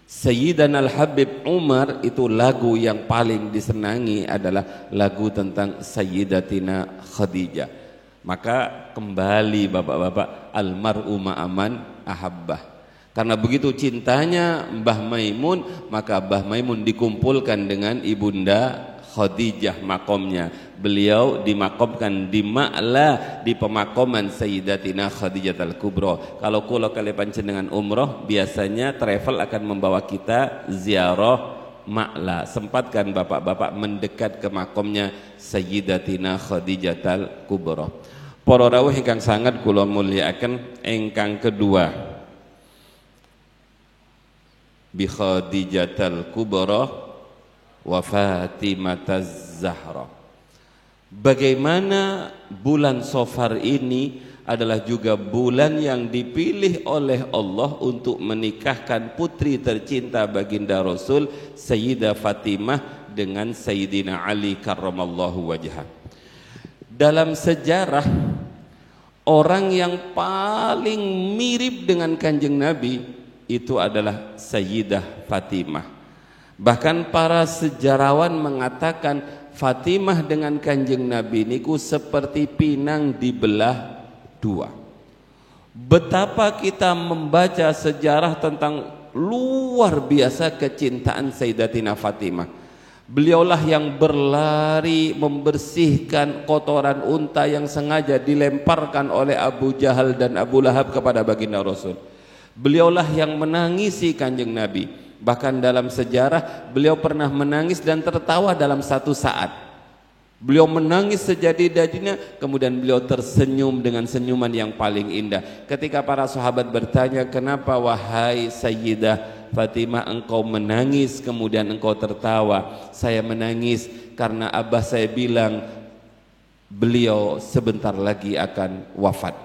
Sayyidana Al-Habib Umar itu lagu yang paling disenangi adalah lagu tentang Sayyidatina Khadijah. Maka kembali bapak-bapak, almar'u ma'aman ahabbah. Karena begitu cintanya Mbah Maimun, maka Mbah Maimun dikumpulkan dengan ibunda Khadijah makomnya. Beliau dimakomkan di Ma'la, di pemakaman Sayyidatina Khadijatul Kubra. Kalau kula kali panjenengan umroh, biasanya travel akan membawa kita ziarah Ma'la. Sempatkan bapak-bapak mendekat ke makomnya Sayyidatina Khadijatul Kubra. Para rawuh ingkang sangat kula mulyakaken, ingkang kedua bi Khadijatal Kubra wa Fatimataz Zahra. Bagaimana bulan Safar ini adalah juga bulan yang dipilih oleh Allah untuk menikahkan putri tercinta baginda Rasul Sayyidah Fatimah dengan Sayyidina Ali karramallahu wajhah. Dalam sejarah, orang yang paling mirip dengan Kanjeng Nabi itu adalah Sayyidah Fatimah. Bahkan para sejarawan mengatakan Fatimah dengan Kanjeng Nabi niku seperti pinang dibelah dua. Betapa kita membaca sejarah tentang luar biasa kecintaan Sayyidatina Fatimah. Beliaulah yang berlari membersihkan kotoran unta yang sengaja dilemparkan oleh Abu Jahal dan Abu Lahab kepada baginda Rasul. Beliaulah yang menangisi Kanjeng Nabi. Bahkan dalam sejarah beliau pernah menangis dan tertawa dalam satu saat. Beliau menangis sejadi-jadinya, kemudian beliau tersenyum dengan senyuman yang paling indah. Ketika para sahabat bertanya, kenapa wahai Sayyidah Fatimah engkau menangis kemudian engkau tertawa? Saya menangis karena abah saya bilang beliau sebentar lagi akan wafat.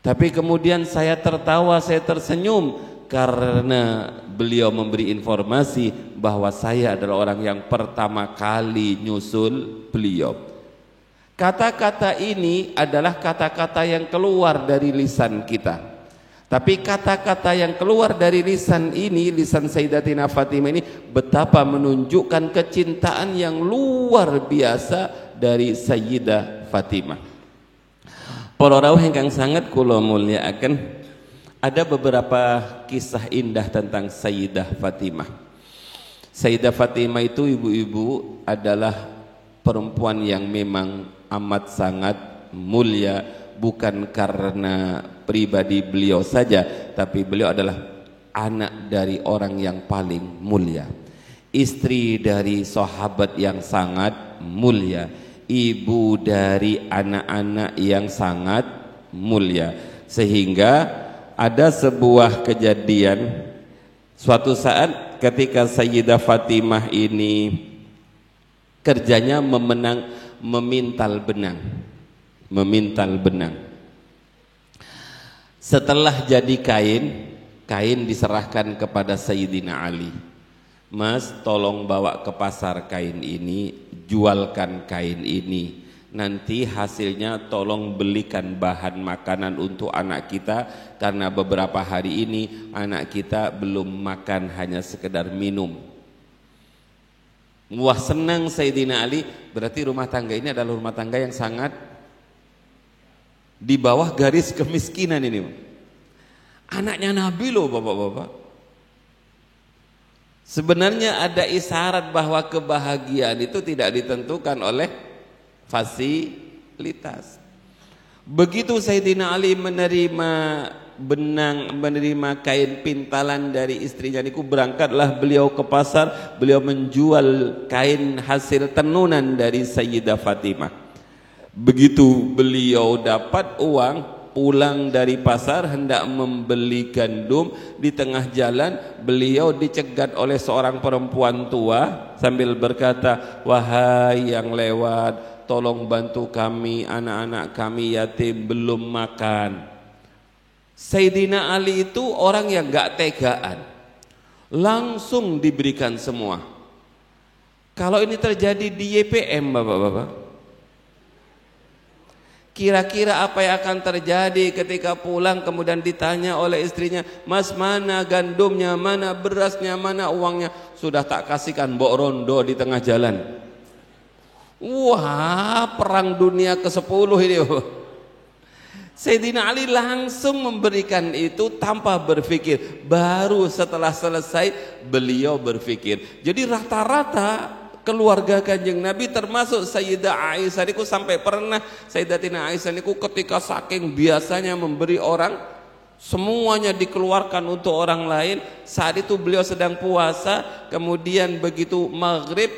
Tapi kemudian saya tertawa, saya tersenyum karena beliau memberi informasi bahwa saya adalah orang yang pertama kali nyusul beliau. Kata-kata ini adalah kata-kata yang keluar dari lisan kita. Tapi kata-kata yang keluar dari lisan ini, lisan Sayyidatina Fatimah ini, betapa menunjukkan kecintaan yang luar biasa dari Sayyidah Fatimah. Para rawuh ingkang sangat kula mulyakaken, ada beberapa kisah indah tentang Sayyidah Fatimah. Sayyidah Fatimah itu ibu-ibu adalah perempuan yang memang amat sangat mulia, bukan karena pribadi beliau saja, tapi beliau adalah anak dari orang yang paling mulia, istri dari sahabat yang sangat mulia, ibu dari anak-anak yang sangat mulia. Sehingga ada sebuah kejadian suatu saat ketika Sayyidah Fatimah ini kerjanya memintal benang. Setelah jadi kain diserahkan kepada Sayyidina Ali. Mas, tolong bawa ke pasar kain ini, jualkan kain ini. Nanti hasilnya tolong belikan bahan makanan untuk anak kita, karena beberapa hari ini anak kita belum makan, hanya sekedar minum. Wah, senang Sayyidina Ali, berarti rumah tangga ini adalah rumah tangga yang sangat di bawah garis kemiskinan ini. Anaknya Nabi loh bapak-bapak. Sebenarnya ada isyarat bahwa kebahagiaan itu tidak ditentukan oleh fasilitas. Begitu Sayyidina Ali menerima benang, menerima kain pintalan dari istrinya niku, berangkatlah beliau ke pasar, beliau menjual kain hasil tenunan dari Sayyidah Fatimah. Begitu beliau dapat uang, pulang dari pasar hendak membeli gandum, di tengah jalan beliau dicegat oleh seorang perempuan tua sambil berkata, wahai yang lewat, tolong bantu kami, anak-anak kami yatim belum makan. Sayyidina Ali itu orang yang gak tegaan, langsung diberikan semua. Kalau ini terjadi di YPM bapak-bapak, kira-kira apa yang akan terjadi ketika pulang kemudian ditanya oleh istrinya, mas mana gandumnya, mana berasnya, mana uangnya? Sudah tak kasihkan, mbok rondo di tengah jalan. Wah, perang dunia ke-10 ini. Sayyidina Ali langsung memberikan itu tanpa berpikir. Baru setelah selesai beliau berpikir. Jadi rata-rata keluarga Kanjeng Nabi termasuk Sayyidah Aisyah niku sampai pernah Sayyidatina Aisyah niku ketika saking biasanya memberi orang, semuanya dikeluarkan untuk orang lain. Saat itu beliau sedang puasa, kemudian begitu maghrib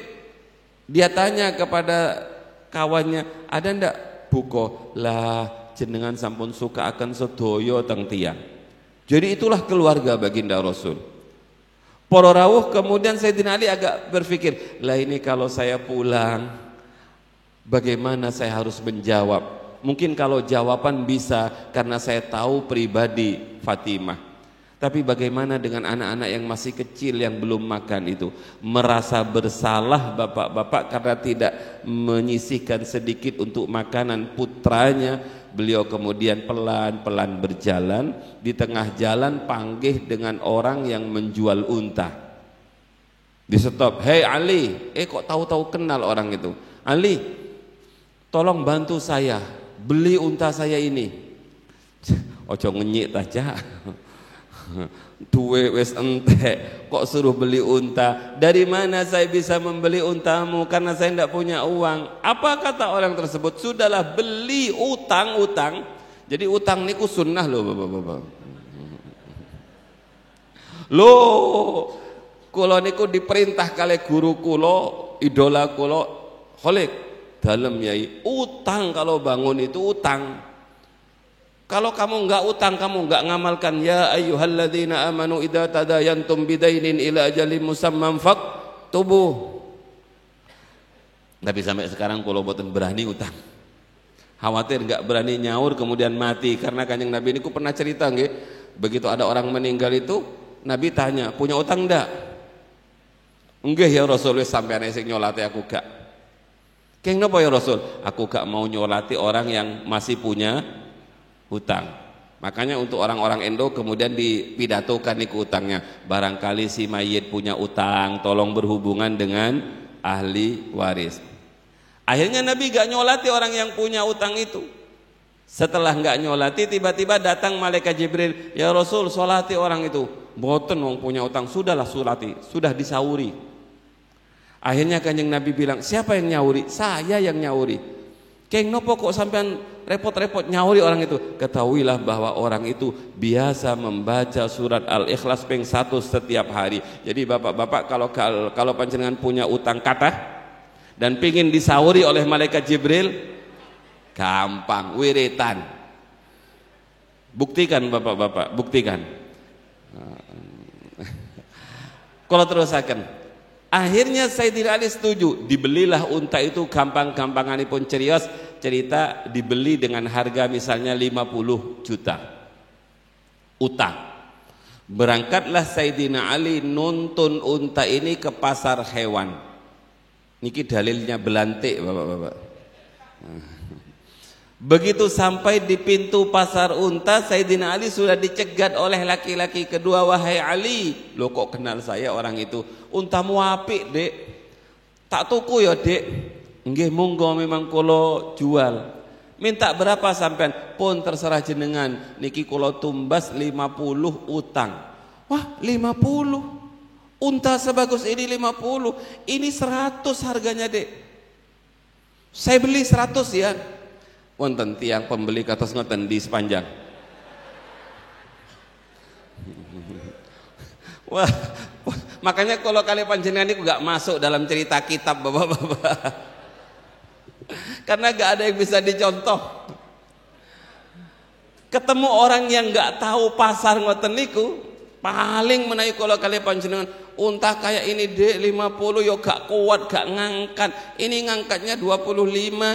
dia tanya kepada kawannya, ada ndak buko? Lah jenengan sampun suka akan sedoyo teng tiyang. Jadi itulah keluarga baginda Rasul. Para rawuh kemudian Sayyidina Ali agak berpikir, lah ini kalau saya pulang bagaimana saya harus menjawab? Mungkin kalau jawaban bisa karena saya tahu pribadi Fatimah. Tapi bagaimana dengan anak-anak yang masih kecil yang belum makan itu? Merasa bersalah bapak-bapak karena tidak menyisihkan sedikit untuk makanan putranya. Beliau kemudian pelan-pelan berjalan, di tengah jalan panggih dengan orang yang menjual unta. Di stop, hei Ali, kok tahu-tahu kenal orang itu? Ali, tolong bantu saya, beli unta saya ini. Ojo ngenyik aja. Duwe wis entek kok suruh beli unta. Dari mana saya bisa membeli untamu, karena saya tidak punya uang. Apa kata orang tersebut? Sudahlah, beli utang. Jadi utang niku sunnah loh bapak-bapak. Lho, kula niku diperintah kali guru kula, idola kula, Khalid dalem yai, utang kalau bangun itu utang. Kalau kamu enggak utang, kamu enggak ngamalkan ya ayyuhalladzina amanu idza tadayantum bidainin ila ajalin musamman faktubuh. Tapi sampai sekarang kula boten berani utang. Khawatir enggak berani nyaur kemudian mati, karena Kanjeng Nabi niku pernah cerita nggih, begitu ada orang meninggal itu Nabi tanya, punya utang ndak? Nggih ya Rasul, wis sampeyan sing nyolati aku gak. Keng napa ya Rasul? Aku gak mau nyolati orang yang masih punya hutang. Makanya untuk orang-orang Indo kemudian dipidatokan niku utangnya. Barangkali si mayit punya utang, tolong berhubungan dengan ahli waris. Akhirnya Nabi gak nyolati orang yang punya utang itu. Setelah gak nyolati, tiba-tiba datang malaikat Jibril, ya Rasul, solati orang itu. Boten wong punya utang, sudahlah solati, sudah disauri. Akhirnya Kanjeng Nabi bilang, siapa yang nyauri? Saya yang nyauri. Keng nopo kok sampean repot-repot nyauri orang itu? Ketahuilah bahwa orang itu biasa membaca surat Al-Ikhlas ping 1 setiap hari. Jadi bapak-bapak kalau panjenengan punya utang kata dan pingin disauri oleh malaikat Jibril, gampang, wiritan. Buktikan bapak-bapak, buktikan. Kalau terusakan. Akhirnya Sayyidina Ali setuju, dibelilah unta itu gampang-gampanganipun cerios, cerita dibeli dengan harga misalnya 50 juta. Utang. Berangkatlah Sayyidina Ali nuntun unta ini ke pasar hewan. Niki dalilnya belantik bapak-bapak. Begitu sampai di pintu pasar unta, Sayyidina Ali sudah dicegat oleh laki-laki kedua. Wahai Ali, lo kok kenal saya orang itu? Untamu apik dek, tak tuku ya dek. Nggih monggo, memang kula jual. Minta berapa sampean? Pun terserah jenengan. Niki kula tumbas 50 utang. Wah 50? Unta sebagus ini 50, ini 100 harganya dek. Saya beli 100 ya. Wonten tiang pembeli katos ngoten di sepanjang. Wah, makanya kalau kali panjenengan itu gak masuk dalam cerita kitab bapak-bapak. Karena gak ada yang bisa dicontoh. Ketemu orang yang gak tahu pasar ngoten niku, paling menawi kalau kali panjenengan unta kayak ini dek 50 yo gak kuat, gak ngangkat. Ini ngangkatnya 25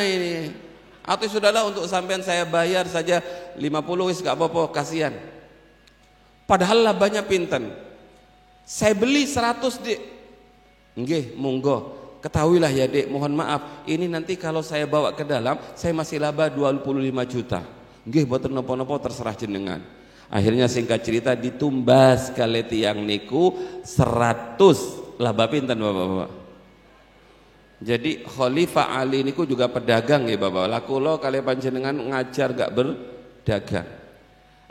ini. Atau sudahlah untuk sampean saya bayar saja 50 wis gak apa-apa, kasihan. Padahal labanya pinten. Saya beli 100 dek. Nggih, monggo. Ketahuilah ya dek, mohon maaf, ini nanti kalau saya bawa ke dalam, saya masih laba 25 juta. Nggih, boten napa-napa, terserah jenengan. Akhirnya singkat cerita ditumbas kali tiang niku 100 laba pinten bapak-bapak. Jadi Khalifah Ali niku juga pedagang ya bapak. Lakulo kali panjenengan ngajar gak berdagang.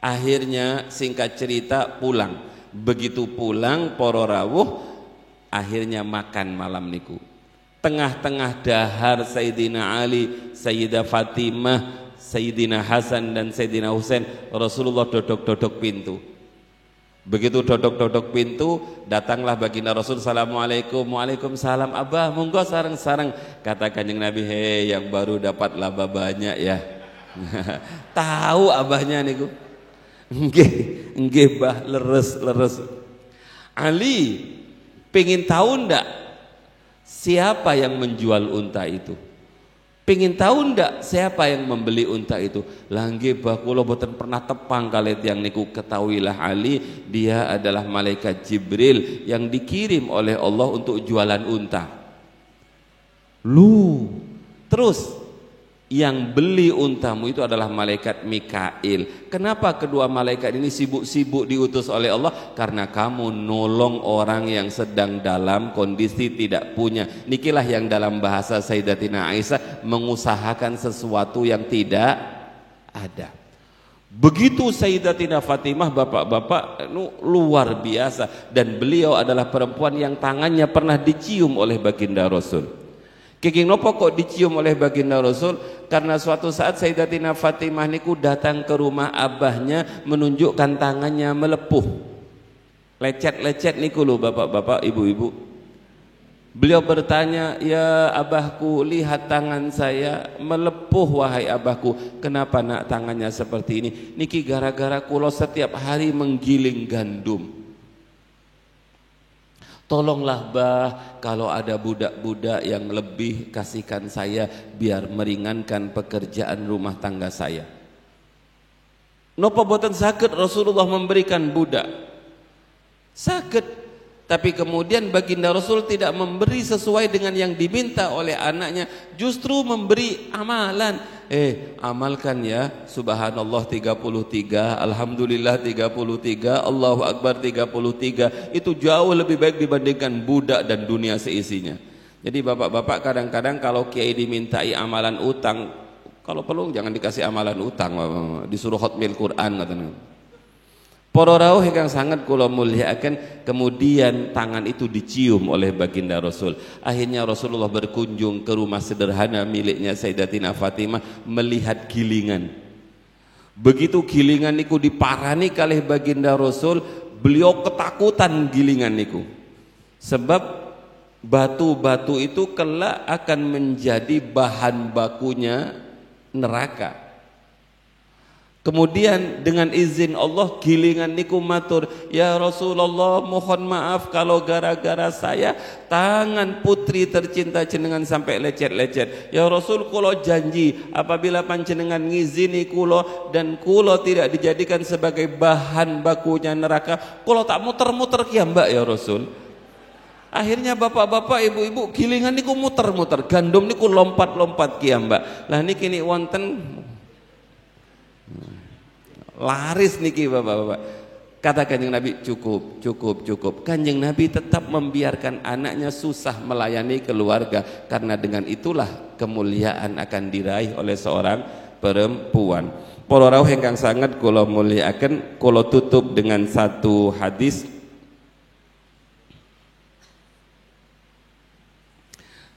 Akhirnya singkat cerita pulang. Begitu pulang poro rawuh, akhirnya makan malam niku. Tengah-tengah dahar Sayyidina Ali, Sayyidah Fatimah, Sayyidina Hasan dan Sayyidina Husain, Rasulullah dodok-dodok pintu. Begitu dodok-dodok pintu, datanglah baginda Rasul, Assalamualaikum. Waalaikumsalam. Abah, monggo sareng-sareng. Kata Kanjeng Nabi, hei yang baru dapat laba banyak ya. Tahu abahnya niku. Nggih bah, leres. Ali pengen tahu ndak siapa yang menjual unta itu? Pengen tahu ndak siapa yang membeli unta itu? Langge bah kula boten pernah tepang kali tiang niku. Ketahuilah Ali, dia adalah malaikat Jibril yang dikirim oleh Allah untuk jualan unta. Lu terus yang beli untamu itu adalah malaikat Mikail. Kenapa kedua malaikat ini sibuk-sibuk diutus oleh Allah? Karena kamu nolong orang yang sedang dalam kondisi tidak punya. Nikilah yang dalam bahasa Sayyidatina Aisyah, mengusahakan sesuatu yang tidak ada. Begitu Sayyidatina Fatimah, bapak-bapak, luar biasa. Dan beliau adalah perempuan yang tangannya pernah dicium oleh baginda Rasul. Kenging nopo kok dicium oleh baginda Rasul? Karena suatu saat Sayyidatina Fatimah niku datang ke rumah abahnya, menunjukkan tangannya melepuh. lecet-lecet niku lho bapak-bapak, ibu-ibu. Beliau bertanya, "Ya abahku, lihat tangan saya melepuh wahai abahku." "Kenapa nak tangannya seperti ini?" "Niki gara-gara kulo setiap hari menggiling gandum." "Tolonglah bah, kalau ada budak-budak yang lebih kasihkan saya biar meringankan pekerjaan rumah tangga saya." Napa boten saged Rasulullah memberikan budak? Saged. Tapi kemudian baginda Rasul tidak memberi sesuai dengan yang diminta oleh anaknya, justru memberi amalan. Amalkan ya, subhanallah 33, alhamdulillah 33, Allahu akbar 33. Itu jauh lebih baik dibandingkan budak dan dunia seisinya. Jadi bapak-bapak kadang-kadang kalau kiai dimintai amalan utang, kalau perlu jangan dikasih amalan utang, disuruh hotmail Quran katanya. Para rawuh ingkang sangat kula mulyakaken, kemudian tangan itu dicium oleh baginda Rasul. Akhirnya Rasulullah berkunjung ke rumah sederhana miliknya Sayyidatina Fatimah melihat gilingan. Begitu gilingan niku diparani kalih baginda Rasul, beliau ketakutan gilingan niku. Sebab batu-batu itu kelak akan menjadi bahan bakunya neraka. Kemudian dengan izin Allah gilingan niku matur, "Ya Rasulullah, mohon maaf kalau gara-gara saya tangan putri tercinta jenengan sampai lecet-lecet. Ya Rasul, kula janji apabila panjenengan ngizini kula dan kula tidak dijadikan sebagai bahan bakunya neraka, kula tak muter-muter ki mbak ya Rasul." Akhirnya bapak-bapak, ibu-ibu, gilingan niku muter-muter, gandum niku lompat-lompat ki mbak. Lah niki nik wonten laris niki bapak-bapak. Kata Kanjeng Nabi, cukup. Kanjeng Nabi tetap membiarkan anaknya susah melayani keluarga, karena dengan itulah kemuliaan akan diraih oleh seorang perempuan. Para rawuh ingkang sangat kula mulyakaken, kula tutup dengan satu hadis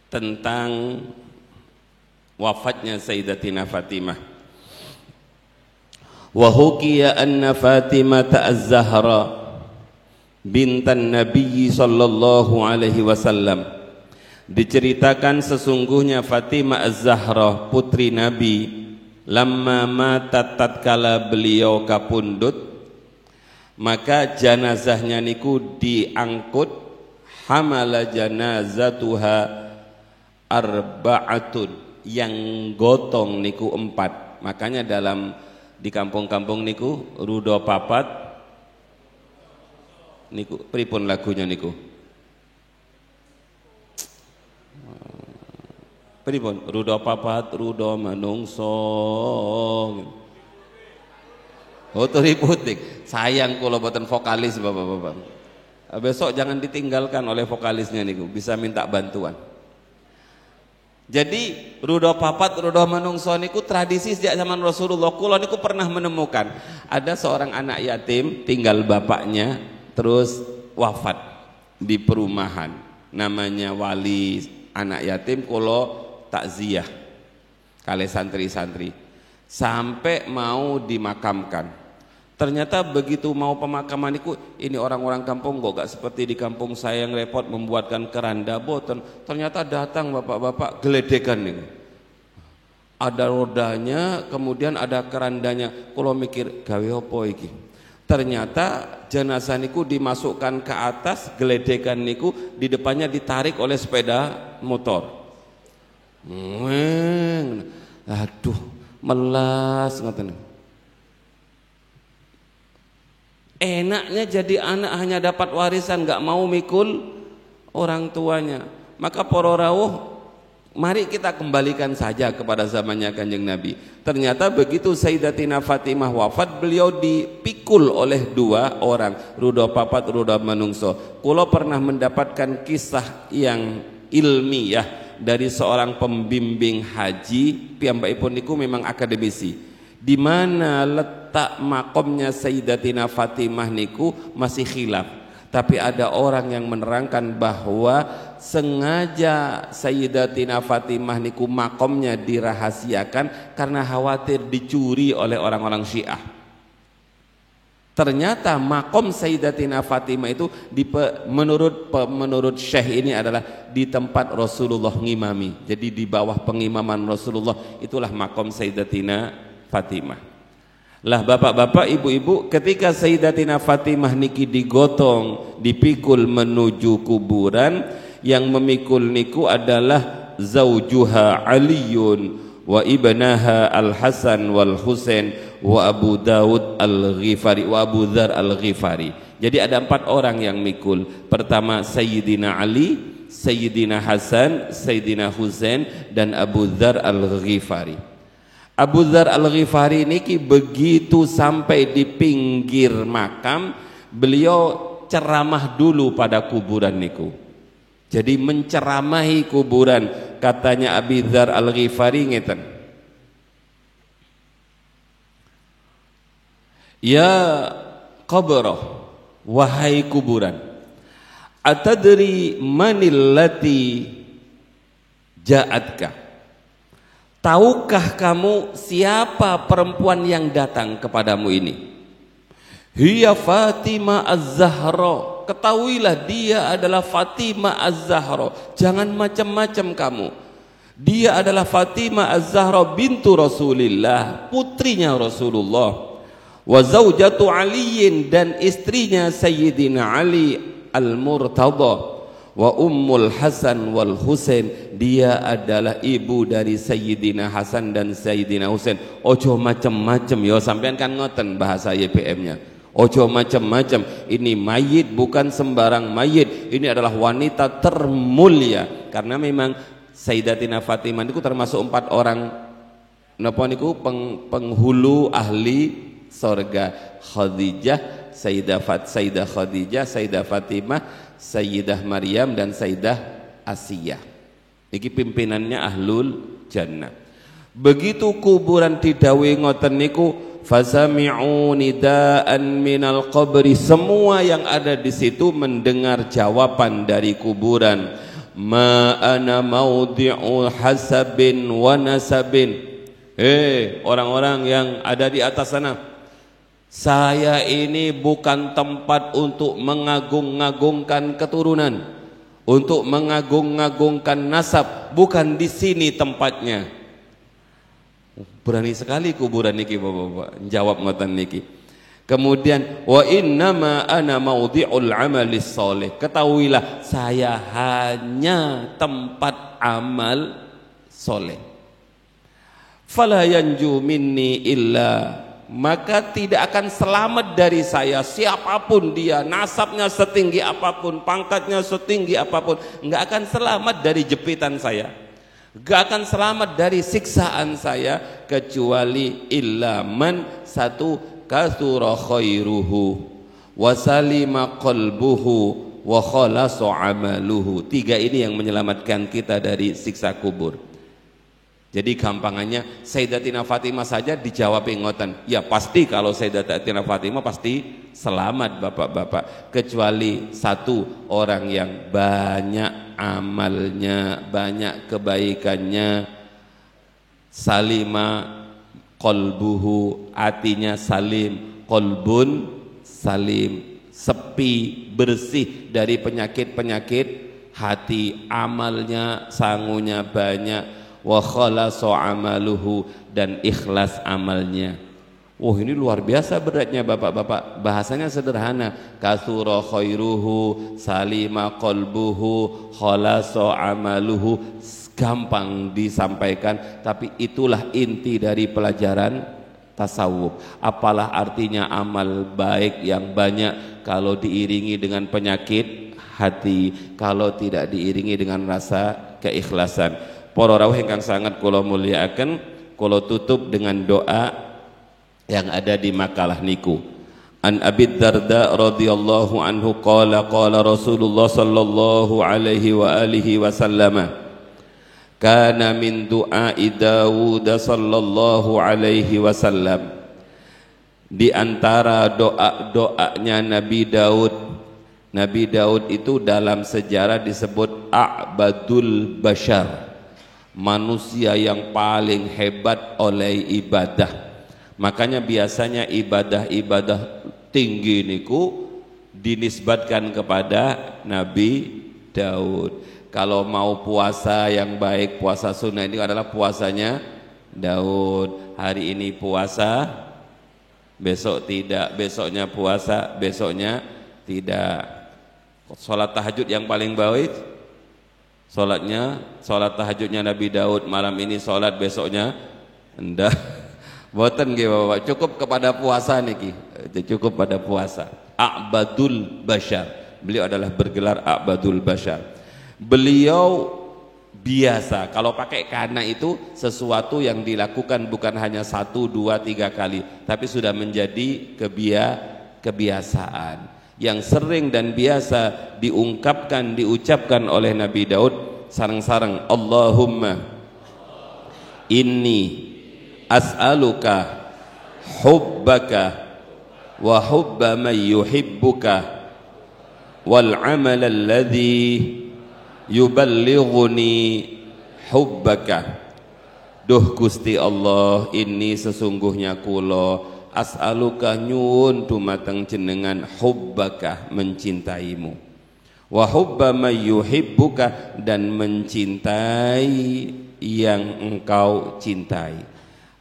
tentang wafatnya Sayyidatina Fatimah. Wa hukiya anna Fatimah az-Zahra bintan Nabi sallallahu alaihi wasallam, diceritakan sesungguhnya Fatimah az-Zahra putri Nabi, lamma matat tatkala beliau kapundhut, maka jenazahnya niku diangkut, hamala janazatuha arba'atun, yang gotong niku 4. Makanya di kampung-kampung niku rudo papat niku pripun lagunya niku? Pripun? Rudo papat, rudo manungso. Oh, triputik. Sayang kula boten vokalis bapak-bapak. Besok jangan ditinggalkan oleh vokalisnya niku, bisa minta bantuan. Jadi rudo papat, rudo manungso niku tradisi sejak zaman Rasulullah. Kula niku pernah menemukan ada seorang anak yatim tinggal bapaknya terus wafat di perumahan. Namanya wali anak yatim, kula takziah kali santri-santri sampai mau dimakamkan. Ternyata begitu mau pemakaman itu, ini orang-orang kampung kok gak seperti di kampung saya yang repot membuatkan keranda boten. Ternyata datang bapak-bapak geledekan nih. Ada rodanya, kemudian ada kerandanya. Kalau mikir gawe apa iki? Ternyata jenazah niku dimasukkan ke atas, geledekan niku di depannya ditarik oleh sepeda motor. Aduh, melas ngoten. Enaknya jadi anak hanya dapat warisan, gak mau mikul orang tuanya. Maka para rawuh, mari kita kembalikan saja kepada zamannya Kanjeng Nabi. Ternyata begitu Sayyidatina Fatimah wafat, beliau dipikul oleh 2 orang, rudo papat, rudo manungso. Kula pernah mendapatkan kisah yang ilmiah dari seorang pembimbing haji, piyambakipun niku memang akademisi. Di mana letak makomnya Sayyidatina Fatimah niku masih khilaf, tapi ada orang yang menerangkan bahwa sengaja Sayyidatina Fatimah niku makomnya dirahasiakan karena khawatir dicuri oleh orang-orang Syiah. Ternyata makom Sayyidatina Fatimah itu menurut Syekh ini adalah di tempat Rasulullah ngimami. Jadi di bawah pengimaman Rasulullah itulah makom Sayyidatina Fatimah. Lah bapak-bapak, ibu-ibu, ketika Sayyidatina Fatimah niki digotong, dipikul menuju kuburan, yang memikul niku adalah zaujuha Aliyun wa ibnaha Al-Hasan wal Husain wa Abu Dawud Al-Ghifari wa Abu Dzar Al-Ghifari. Jadi ada 4 orang yang mikul. Pertama Sayyidina Ali, Sayyidina Hasan, Sayyidina Husain, dan Abu Dzar Al-Ghifari. Abu Dzar Al-Ghifari niki begitu sampai di pinggir makam, beliau ceramah dulu pada kuburan niku. Jadi menceramahi kuburan. Katanya Abu Dzar Al-Ghifari ngeten, ya qabrah, wahai kuburan, atadri manillati ja'atka, tahukah kamu siapa perempuan yang datang kepadamu ini? Hiya Fatimah Az-Zahra, ketahuilah dia adalah Fatimah Az-Zahra, jangan macam-macam kamu. Dia adalah Fatimah Az-Zahra bintu Rasulillah, putrinya Rasulullah. Wa zaujatu Aliyin, dan istrinya Sayyidina Ali Al-Murtada. Wa ummul Hasan wal Husain, dia adalah ibu dari Sayyidina Hasan dan Sayyidina Husain. Ojo macam-macam ya, sampean kan ngoten bahasa YPM-nya. Ojo macam-macam, ini mayit bukan sembarang mayit, ini adalah wanita termulia. Karena memang Sayyidatina Fatimah itu termasuk 4 orang napa niku penghulu ahli sorga. Khadijah, Sayyidah Khadijah, Sayyidah Fatimah, Sayyidah Maryam, dan Sayyidah Asiyah. Iki pimpinannya ahlul jannah. Begitu kuburan didhawuhi ngoten niku, fasami'u nidaan minal qabri, semua yang ada di situ mendengar jawaban dari kuburan. Ma ana maudhi'u hasabin wa nasabin. Orang-orang yang ada di atas sana, saya ini bukan tempat untuk mengagung-agungkan keturunan, untuk mengagung-agungkan nasab, bukan di sini tempatnya. Berani sekali kuburan niki bapak-bapak jawab ngoten niki. Kemudian wa innama ana maudhi'ul amalis sholih, ketahuilah saya hanya tempat amal soleh. Fala yanju minni illa, maka tidak akan selamat dari saya siapapun dia, nasabnya setinggi apapun, pangkatnya setinggi apapun, enggak akan selamat dari jepitan saya, enggak akan selamat dari siksaan saya, kecuali illa man, satu, kathura khairuhu wa salima qalbuhu wa khalasa amaluhu. 3 ini yang menyelamatkan kita dari siksa kubur. Jadi gampangannya Sayyidatina Fatimah saja dijawab ngoten, ya pasti kalau Sayyidatina Fatimah pasti selamat bapak-bapak, kecuali 1 orang yang banyak amalnya, banyak kebaikannya, salima qalbuhu, hatinya salim, qalbun salim, sepi, bersih dari penyakit-penyakit hati, amalnya sangunya banyak, wa khalasa amaluhu, dan ikhlas amalnya. Wah, ini luar biasa beratnya bapak-bapak. Bahasanya sederhana, katsura khairuhu, salima qalbuhu, khalasa amaluhu. Gampang disampaikan, tapi itulah inti dari pelajaran tasawuf. Apalah artinya amal baik yang banyak kalau diiringi dengan penyakit hati, kalau tidak diiringi dengan rasa keikhlasan. Para rawuh ingkang sangat kula mulyakaken, kula tutup dengan doa yang ada di makalah niku. An Abi Darda radhiyallahu anhu qala qala Rasulullah sallallahu alaihi wa alihi wasallam, kana min du'ai Dawud sallallahu alaihi wasallam, di antara doa-doanya Nabi Daud. Nabi Daud itu dalam sejarah disebut a'badul bashar, manusia yang paling hebat oleh ibadah. Makanya biasanya ibadah-ibadah tinggi niku dinisbatkan kepada Nabi Daud. Kalau mau puasa yang baik, puasa sunnah ini adalah puasanya Daud. Hari ini puasa, besok tidak, besoknya puasa, besoknya tidak. Sholat tahajud yang paling baik, sholat tahajudnya Nabi Daud, malam ini sholat, besoknya enggak. Boten nggih Bapak, cukup kepada puasa niki. Cukup pada puasa. A'badul Bashar. Beliau adalah bergelar A'badul Bashar. Beliau biasa, kalau pakai kana itu sesuatu yang dilakukan bukan hanya 1, 2, 3 kali, tapi sudah menjadi kebiasaan yang sering dan biasa diucapkan oleh Nabi Daud sareng-sareng. Allahumma inni as'aluka hubbaka wa hubba man yuhibbuka wal amal alladhi yuballighuni hubbaka. Duh Gusti Allah, ini sesungguhnya kula as'aluka nyuwun dumateng jenengan hubbaka, mencintaimu, wa hubba man yuhibbuka, dan mencintai yang engkau cintai,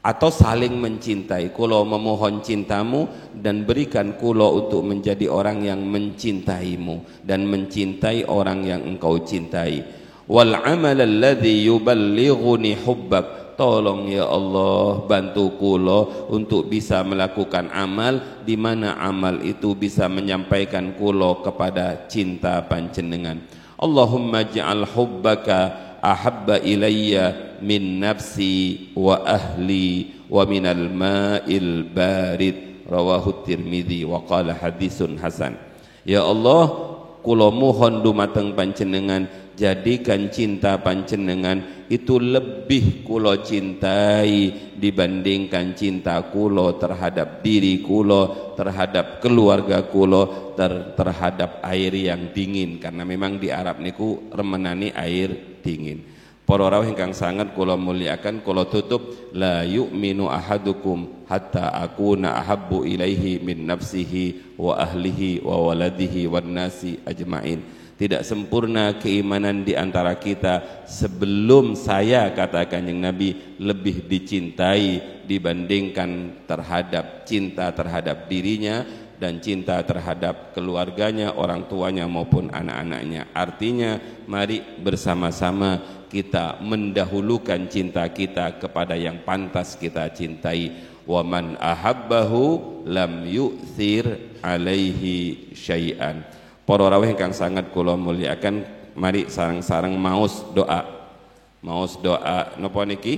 atau saling mencintai. Kula memohon cintamu dan berikan kula untuk menjadi orang yang mencintaimu dan mencintai orang yang engkau cintai. Wal amal alladhi yuballighuni hubbak, tolong ya Allah bantu kula untuk bisa melakukan amal di mana amal itu bisa menyampaikan kula kepada cinta panjenengan. Allahumma ja'al hubbaka ahabba ilayya min nafsi wa ahli wa minal ma'il barid, rawahu Tirmidzi wa qala hadisun hasan. Ya Allah, kula mohon dumateng panjenengan, jadikan cinta panjenengan itu lebih kula cintai dibandingkan cinta kula terhadap diri kula, terhadap keluarga kula, terhadap air yang dingin, karena memang di Arab niku remenani air dingin. Para rawuh ingkang sanget kula muliakan, kula tutup, la yu'minu ahadukum hatta akuna ahabbu ilaihi min nafsihi wa ahlihi wa waladihi wan nasi ajmain. Tidak sempurna keimanan di antara kita sebelum saya, kata Kanjeng Nabi, lebih dicintai dibandingkan terhadap cinta terhadap dirinya dan cinta terhadap keluarganya, orang tuanya maupun anak-anaknya. Artinya mari bersama-sama kita mendahulukan cinta kita kepada yang pantas kita cintai. Wa man ahabbahu lam yu'thir alaihi syai'an. Para rawuh ingkang sangat kula muliakan, mari sareng-sareng maos doa. Maos doa napa niki?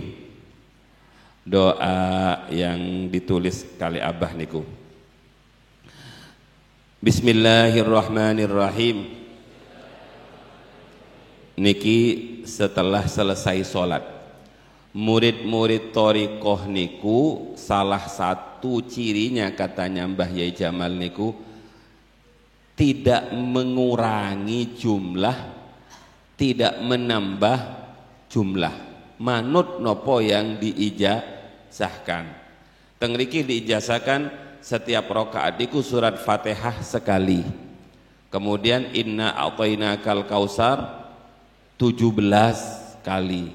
Doa yang ditulis kali Abah niku. Bismillahirrahmanirrahim. Niki setelah selesai sholat, murid-murid thariqah niku salah satu cirinya, katanya Mbah Yai Jamal niku, tidak mengurangi jumlah, tidak menambah jumlah, manut nopo yang diijazahkan. Teng mriki diijazahkan setiap rakaat iku surat Fatihah sekali, kemudian inna a'tainakal kausar 17 kali,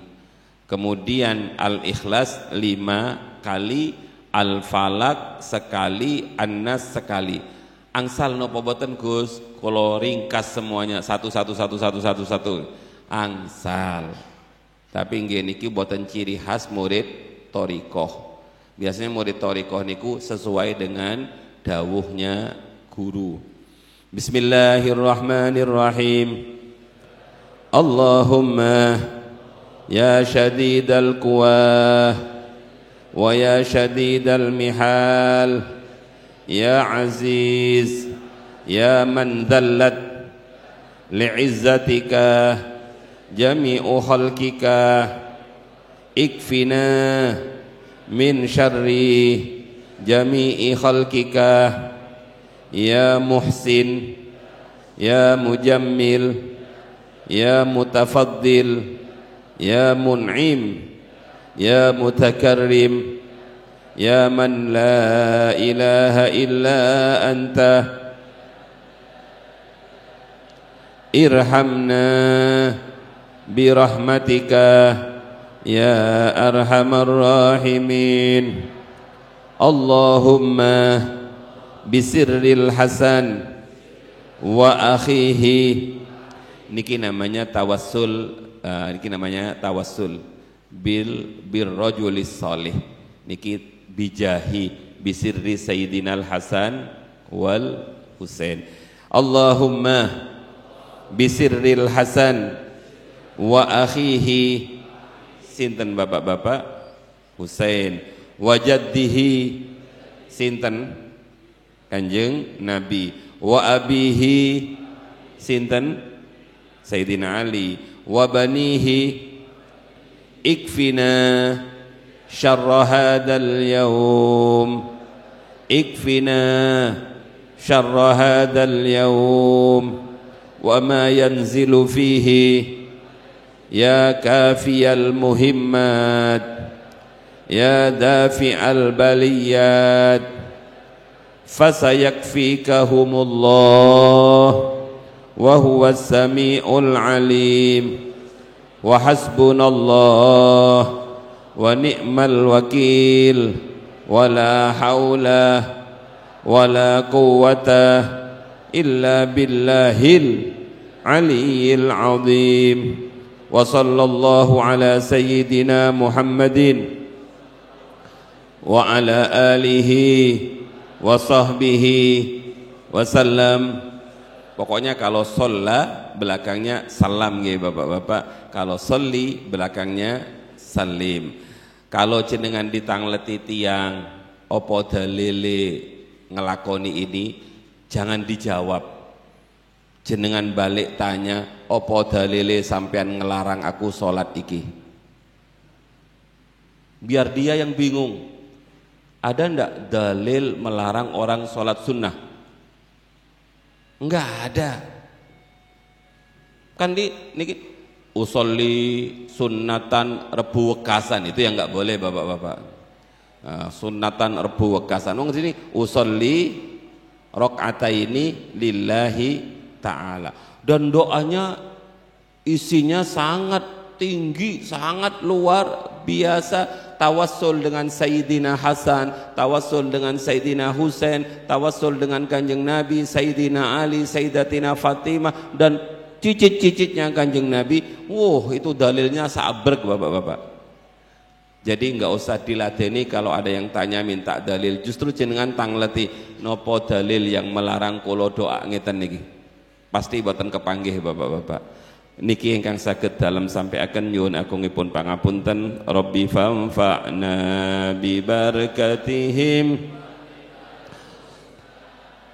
kemudian Al-Ikhlas 5 kali, Al-Falak sekali, An-Nas sekali. Angsal nopo boten Gus, kalau ringkas semuanya satu angsal. Tapi nggih niki boten ciri khas murid thariqah. Biasanya murid thariqah niku sesuai dengan dawuhnya guru. Bismillahirrahmanirrahim. Allahumma ya syadidal quwah wa ya syadidal mihal, ya aziz ya man dhallat li'izzatika jami'u khalqika, ikfina min syarri jami'i khalqika, ya muhsin ya mujammil ya mutafaddil ya mun'im ya mutakarrim يا من لا إله إلا أنت ارحمنا برحمتك يا أرحم الراحمين اللهم بسر الحسن وأخيه. Niki namanya tawassul, bil rajulis salih. Niki bijahi bisirri sayyidinal Hasan wal Husain. Allahumma bisirril Hasan wa akhihi, sinten bapak-bapak, Husain, wa jaddihi, sinten Kanjeng Nabi, wa abihi, sinten Sayyidina Ali, wa banihi, ikfina syarra hadal yawm, ikfina syarra hadal yawm wa ma yanzilu fihi ya kafiyal muhimmat ya dafi'al baliyat fasayakfikahumullah wa huwas sami'ul alim wa hasbunallah wa ni'mal wakil wa la hawla wa la quwwata illa billahil aliyyil azim. Wa sallallahu ala sayyidina Muhammadin wa ala alihi wa sahbihi wa sallam. Pokoknya kalau sholla belakangnya salam ya bapak-bapak, kalau sholli belakangnya salim. Kalau jenengan ditangleti tiang opo dalile ngelakoni ini, jangan dijawab. Jenengan balik tanya, opo dalile sampean ngelarang aku sholat iki. Biar dia yang bingung. Ada ndak dalil melarang orang sholat sunnah? Enggak ada. Kan niki usolli sunnatan rebu wekasan, itu yang enggak boleh bapak-bapak. Sunnatan rebu wekasan. Wong sini usolli rakaataini lillahi ta'ala. Dan doanya isinya sangat tinggi, sangat luar biasa. Tawassul dengan Sayyidina Hasan, tawassul dengan Sayyidina Husain, tawassul dengan Kanjeng Nabi, Sayyidina Ali, Sayyidatina Fatimah, dan cicit-cicitnya Kanjeng Nabi. Itu dalilnya sabrek bapak-bapak. Jadi enggak usah diladeni kalau ada yang tanya minta dalil. Justru jenengan tangleti nopo dalil yang melarang kula doa ngeten niki. Pasti boten kepanggih bapak-bapak. Niki ingkang saged dalem sampai akan nyuwun agungipun pangapunten. Rabbi fanfa'na bi barakatihim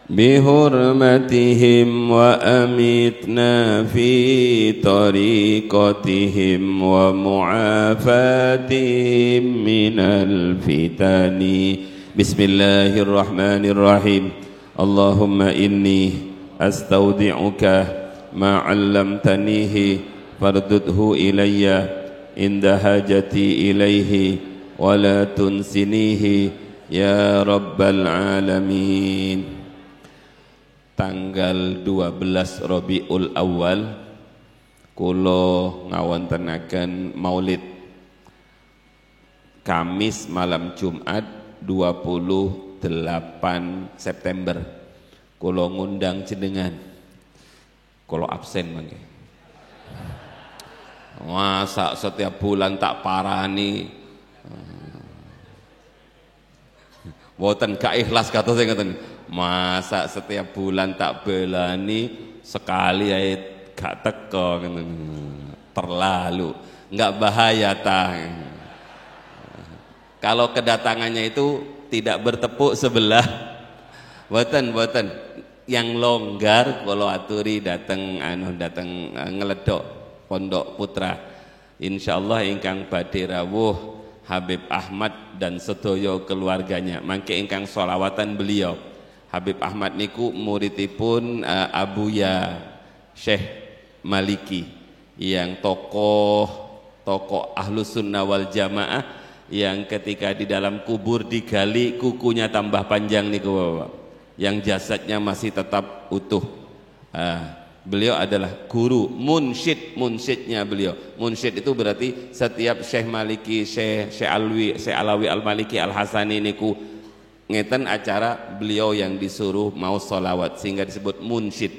bi hurmatihim wa amitna fi tariqatihim wa mu'afatihim minal fitani. Bismillahirrahmanirrahim. Allahumma inni astaudi'uka ma 'allamtanihi fardudhu ilayya inda hajati ilaihi wa la tunsinihi ya rabbal alamin. Tanggal 12 Rabiul Awal kula ngawontenaken maulid. Kamis malam Jumat 28 September kula ngundang jenengan. Kalau absen mangke. Masa setiap bulan tak parani. Mboten gak ikhlas kata saya ngoten. Masa setiap bulan tak belani sekali ae gak teko ngoten. Terlalu. Enggak bahaya ta. Kalau kedatangannya itu tidak bertepuk sebelah. Mboten. Yang longgar kalau aturi dateng ngeledok Pondok Putra. Insyaallah ingkang badhe rawuh Habib Ahmad dan sedaya keluarganya. Mangke ingkang sholawatan beliau. Habib Ahmad niku muridipun Abuya Syekh Maliki, yang tokoh Ahlus Sunnah wal Jamaah yang ketika di dalam kubur digali kukunya tambah panjang niku Bapak, yang jasadnya masih tetap utuh. Beliau adalah guru munsyidnya beliau. Munsyid itu berarti setiap Syekh Maliki, Syekh Alawi Al-Maliki Al-Hasani niku ngeten acara, beliau yang disuruh mau sholawat sehingga disebut munsyid.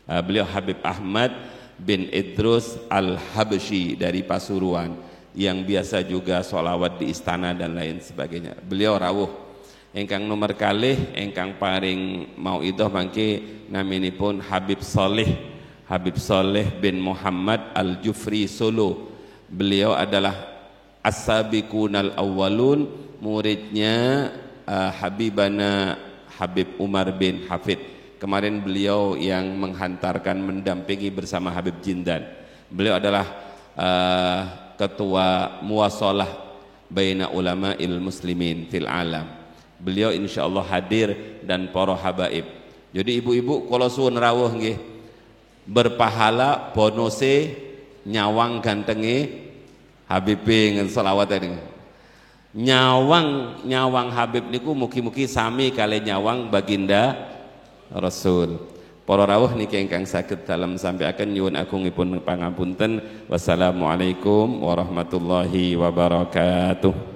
Beliau Habib Ahmad bin Idrus Al-Habsyi dari Pasuruan yang biasa juga sholawat di istana dan lain sebagainya. Beliau rawuh. Engkang nomor kalih engkang paring mauidhah mangke naminipun Habib Soleh bin Muhammad Al-Jufri Solo. Beliau adalah as-sabiqunal awwalun, muridnya Habibana Habib Umar bin Hafid. Kemarin beliau yang menghantarkan mendampingi bersama Habib Jindan. Beliau adalah ketua muwasalah baina ulama'il muslimin fil alam. Beliau insyaallah hadir dan para habaib. Jadi ibu-ibu kalau suwun rawuh nggih berpahala bonuse nyawang gantenge Habib ngene selawat ini. Nyawang Habib niku mugi-mugi sami kali nyawang baginda Rasul. Para rawuh niki ingkang saged dalem sampaiaken nyuwun agungipun pangapunten. Wassalamualaikum warahmatullahi wabarakatuh.